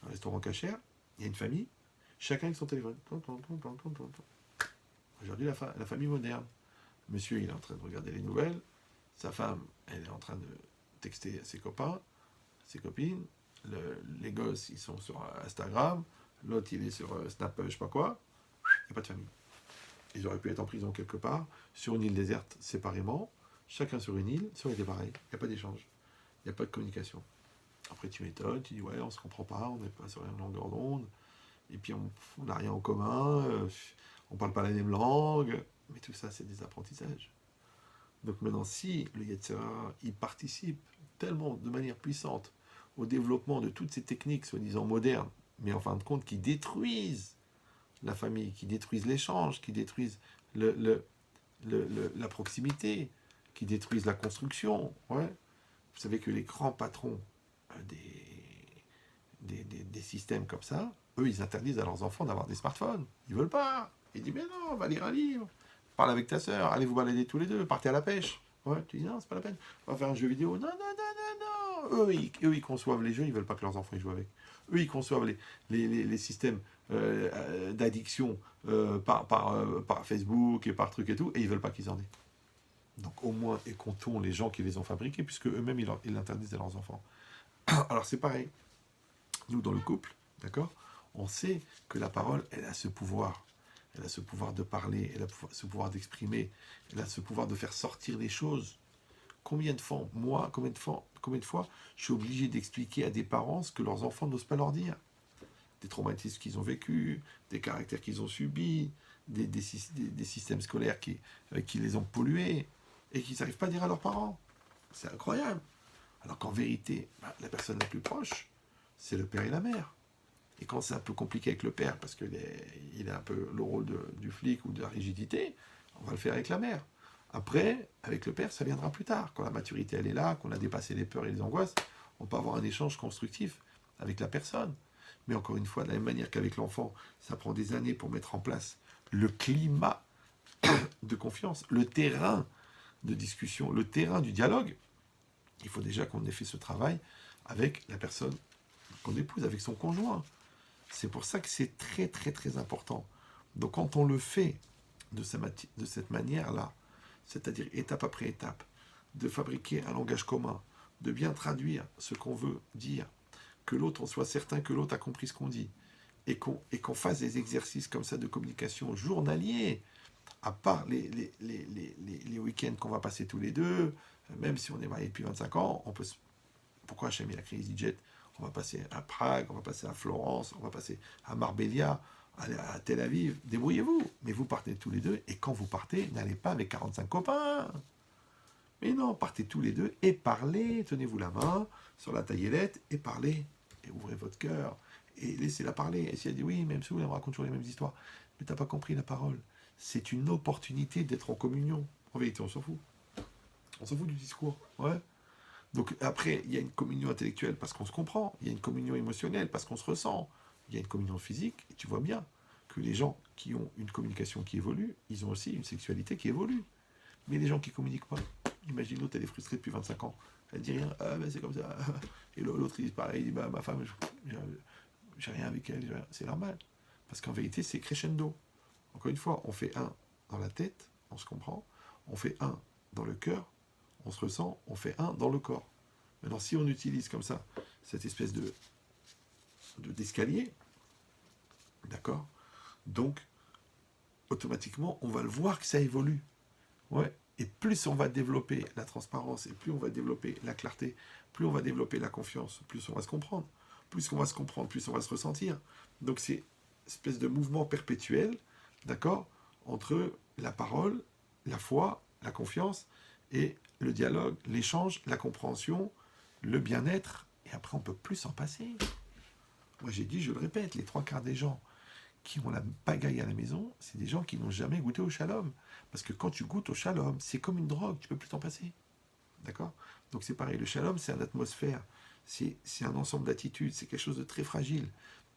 S1: Un restaurant cachère, il y a une famille, chacun avec son téléphone. Aujourd'hui, la famille moderne. Monsieur, il est en train de regarder les nouvelles. Sa femme, elle est en train de texter à ses copains, ses copines. Les gosses, ils sont sur Instagram. L'autre, il est sur Snap, je sais pas quoi. Il n'y a pas de famille. Ils auraient pu être en prison quelque part, sur une île déserte, séparément. Chacun sur une île, ça aurait été pareil. Il n'y a pas d'échange. Il n'y a pas de communication. Après, tu m'étonnes, tu dis, ouais, on se comprend pas, on n'est pas sur la même longueur d'onde. Et puis, on n'a rien en commun. On parle pas la même langue. Mais tout ça, c'est des apprentissages. Donc maintenant, si le Yetzirah, il participe tellement de manière puissante au développement de toutes ces techniques soi-disant modernes, mais en fin de compte qui détruisent la famille, qui détruisent l'échange, qui détruisent la proximité, qui détruisent la construction. Ouais. Vous savez que les grands patrons des systèmes comme ça, eux, ils interdisent à leurs enfants d'avoir des smartphones. Ils veulent pas. Ils disent, mais non, va lire un livre. Parle avec ta sœur, allez vous balader tous les deux, partez à la pêche. Ouais, tu dis, non, c'est pas la peine. On va faire un jeu vidéo. Non, non, non, non, non. Eux, ils conçoivent les jeux, ils veulent pas que leurs enfants y jouent avec. Eux, ils conçoivent les systèmes d'addiction par Facebook et par trucs et tout, et ils veulent pas qu'ils en aient. Donc au moins écoutons les gens qui les ont fabriqués, puisque eux-mêmes, ils l'interdisent à leurs enfants. Alors c'est pareil. Nous, dans le couple, d'accord, on sait que la parole, elle a ce pouvoir. Elle a ce pouvoir de parler, elle a ce pouvoir d'exprimer, elle a ce pouvoir de faire sortir les choses. Combien de fois, moi, combien de fois, je suis obligé d'expliquer à des parents ce que leurs enfants n'osent pas leur dire. Des traumatismes qu'ils ont vécus, des caractères qu'ils ont subis, des systèmes scolaires qui les ont pollués, et qu'ils n'arrivent pas à dire à leurs parents. C'est incroyable. Alors qu'en vérité, la personne la plus proche, c'est le père et la mère. Et quand c'est un peu compliqué avec le père, parce qu'il a un peu le rôle du flic ou de la rigidité, on va le faire avec la mère. Après, avec le père, ça viendra plus tard. Quand la maturité, elle est là, qu'on a dépassé les peurs et les angoisses, on peut avoir un échange constructif avec la personne. Mais encore une fois, de la même manière qu'avec l'enfant, ça prend des années pour mettre en place le climat de confiance, le terrain de discussion, le terrain du dialogue. Il faut déjà qu'on ait fait ce travail avec la personne qu'on épouse, avec son conjoint. C'est pour ça que c'est très très très important. Donc quand on le fait de cette manière-là, c'est-à-dire étape après étape, de fabriquer un langage commun, de bien traduire ce qu'on veut dire, que l'autre, on soit certain que l'autre a compris ce qu'on dit, et qu'on fasse des exercices comme ça de communication journaliers, à part les week-ends qu'on va passer tous les deux, même si on est mariés depuis 25 ans, on peut pourquoi j'ai mis la crise EasyJet? On va passer à Prague, on va passer à Florence, on va passer à Marbella, à Tel Aviv. Débrouillez-vous. Mais vous partez tous les deux, et quand vous partez, n'allez pas avec 45 copains. Mais non, partez tous les deux et parlez, tenez-vous la main sur la taillellette et parlez. Et ouvrez votre cœur et laissez-la parler. Et si elle dit oui, même si elle me raconte toujours les mêmes histoires, mais t'as pas compris la parole. C'est une opportunité d'être en communion. En vérité, on s'en fout. On s'en fout du discours. Ouais. Donc après, il y a une communion intellectuelle parce qu'on se comprend, il y a une communion émotionnelle parce qu'on se ressent, il y a une communion physique, et tu vois bien que les gens qui ont une communication qui évolue, ils ont aussi une sexualité qui évolue. Mais les gens qui ne communiquent pas, imagine l'autre, elle est frustrée depuis 25 ans, elle dit rien, ah ben c'est comme ça, et l'autre il dit pareil, il dit bah ma femme, j'ai rien avec elle, c'est normal. Parce qu'en vérité, c'est crescendo. Encore une fois, on fait un dans la tête, on se comprend, on fait un dans le cœur, on se ressent, on fait un dans le corps. Maintenant, si on utilise comme ça cette espèce d'escalier, d'accord, donc automatiquement, on va le voir que ça évolue. Ouais. Et plus on va développer la transparence, et plus on va développer la clarté, plus on va développer la confiance, plus on va se comprendre. Plus on va se comprendre, plus on va se ressentir. Donc c'est une espèce de mouvement perpétuel, d'accord, entre la parole, la foi, la confiance, et le dialogue, l'échange, la compréhension, le bien-être, et après on ne peut plus s'en passer. Moi j'ai dit, je le répète, les 3/4 des gens qui ont la pagaille à la maison, c'est des gens qui n'ont jamais goûté au shalom. Parce que quand tu goûtes au shalom, c'est comme une drogue, tu ne peux plus t'en passer. D'accord? Donc c'est pareil, le shalom, c'est une atmosphère, c'est un ensemble d'attitudes, c'est quelque chose de très fragile.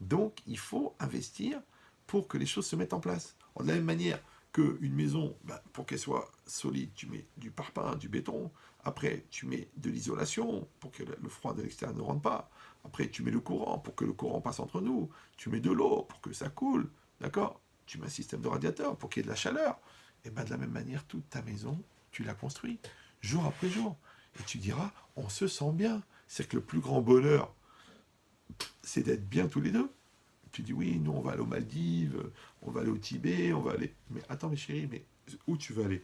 S1: Donc il faut investir pour que les choses se mettent en place. De la même manière qu'une maison, pour qu'elle soit solide, tu mets du parpaing, du béton, après tu mets de l'isolation pour que le froid de l'extérieur ne rentre pas, après tu mets le courant pour que le courant passe entre nous, tu mets de l'eau pour que ça coule, d'accord? Tu mets un système de radiateur pour qu'il y ait de la chaleur. Et bien de la même manière, toute ta maison, tu la construis, jour après jour. Et tu diras, on se sent bien. C'est que le plus grand bonheur, c'est d'être bien tous les deux. Tu dis, oui, nous, on va aller aux Maldives, on va aller au Tibet, on va aller... Mais attends, mes chéris, mais où tu veux aller?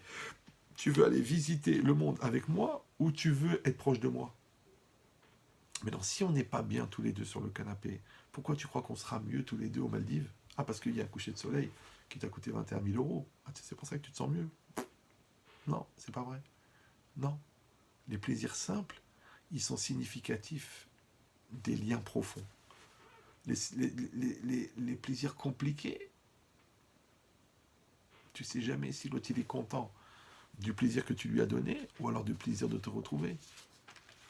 S1: Tu veux aller visiter le monde avec moi ou tu veux être proche de moi? Mais non, si on n'est pas bien tous les deux sur le canapé, pourquoi tu crois qu'on sera mieux tous les deux aux Maldives? Ah, parce qu'il y a un coucher de soleil qui t'a coûté 21 000 euros. Ah, c'est pour ça que tu te sens mieux. Non, c'est pas vrai. Non. Les plaisirs simples, ils sont significatifs des liens profonds. Les plaisirs compliqués, tu sais jamais si l'autre il est content du plaisir que tu lui as donné ou alors du plaisir de te retrouver.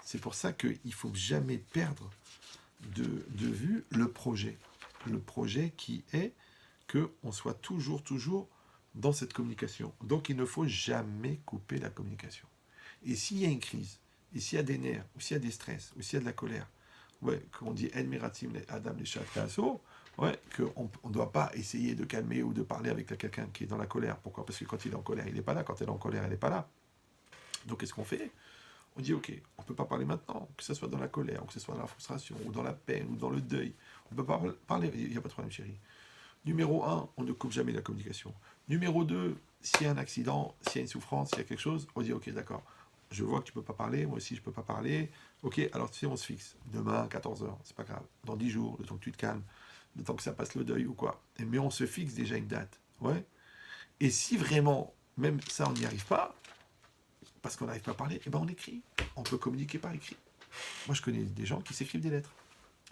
S1: C'est pour ça qu'il ne faut jamais perdre de vue le projet. le projet qui est qu'on soit toujours dans cette communication. Donc il ne faut jamais couper la communication. Et s'il y a une crise, et s'il y a des nerfs, ou s'il y a des stress, ou s'il y a de la colère, ouais, qu'on dit El Meratim Adam les Shakaso, ouais, qu'on ne doit pas essayer de calmer ou de parler avec quelqu'un qui est dans la colère. Pourquoi? Parce que quand il est en colère, il n'est pas là. Quand elle est en colère, elle n'est pas là. Donc qu'est-ce qu'on fait? On dit ok, on ne peut pas parler maintenant, que ce soit dans la colère, ou que ce soit dans la frustration, ou dans la peine, ou dans le deuil. On ne peut pas parler, il n'y a pas de problème chérie. Numéro 1, on ne coupe jamais la communication. Numéro 2, s'il y a un accident, s'il y a une souffrance, s'il y a quelque chose, on dit ok, d'accord, je vois que tu ne peux pas parler, moi aussi je ne peux pas parler. Ok, alors tu sais, on se fixe. Demain, 14h, c'est pas grave. Dans 10 jours, le temps que tu te calmes, le temps que ça passe le deuil ou quoi. Mais on se fixe déjà une date. Ouais. Et si vraiment, même ça, on n'y arrive pas, parce qu'on n'arrive pas à parler, eh ben on écrit. On peut communiquer par écrit. Moi, je connais des gens qui s'écrivent des lettres.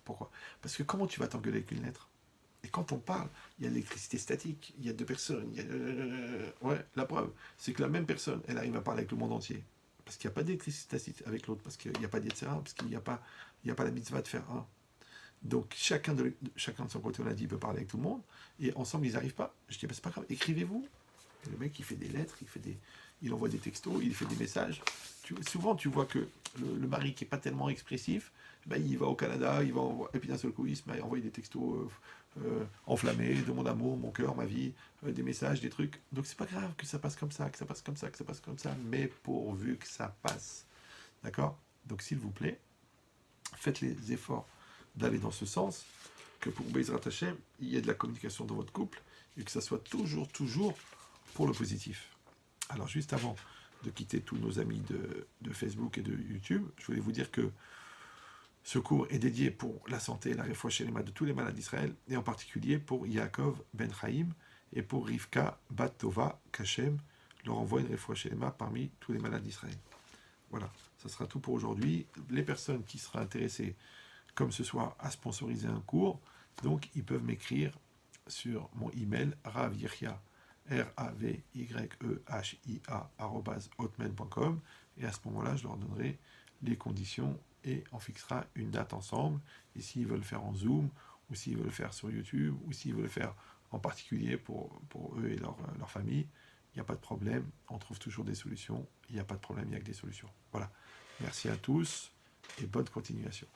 S1: Pourquoi? Parce que comment tu vas t'engueuler avec une lettre? Et quand on parle, il y a l'électricité statique, il y a deux personnes, il y a... Ouais, la preuve, c'est que la même personne, elle arrive à parler avec le monde entier. Parce qu'il n'y a pas d'électricité statique avec l'autre, parce qu'il n'y a pas d'Yetzera, parce qu'il n'y a pas la mitzvah de faire un. Donc chacun de son côté, on a dit, il peut parler avec tout le monde, et ensemble, ils n'arrivent pas. Je dis, bah, c'est pas grave, écrivez-vous. Et le mec, il fait des lettres, il envoie des textos, il fait des messages. Souvent, tu vois que le mari qui n'est pas tellement expressif, ben, il va au Canada, et puis d'un seul coup, il se met à envoyer des textos enflammés de mon amour, mon cœur, ma vie, des messages, des trucs. Donc c'est pas grave que ça passe comme ça, que ça passe comme ça, que ça passe comme ça, mais pourvu que ça passe. D'accord? Donc s'il vous plaît, faites les efforts d'aller dans ce sens, que pour Bezrat Hashem, il y ait de la communication dans votre couple, et que ça soit toujours pour le positif. Alors juste avant de quitter tous nos amis de Facebook et de YouTube, je voulais vous dire que ce cours est dédié pour la santé et la réfoua shelema de tous les malades d'Israël, et en particulier pour Yaakov Ben Chaim et pour Rivka Bat Tova Kachem, leur envoie une réfoua shelema parmi tous les malades d'Israël. Voilà, ça sera tout pour aujourd'hui. Les personnes qui seront intéressées, comme ce soir, à sponsoriser un cours, donc ils peuvent m'écrire sur mon email ravyechia, ravyehia@hotmail.com, et à ce moment-là, je leur donnerai les conditions et on fixera une date ensemble. Et s'ils veulent faire en Zoom, ou s'ils veulent faire sur YouTube, ou s'ils veulent faire en particulier pour eux et leur famille, il n'y a pas de problème, on trouve toujours des solutions, il n'y a pas de problème, il n'y a que des solutions. Voilà. Merci à tous et bonne continuation.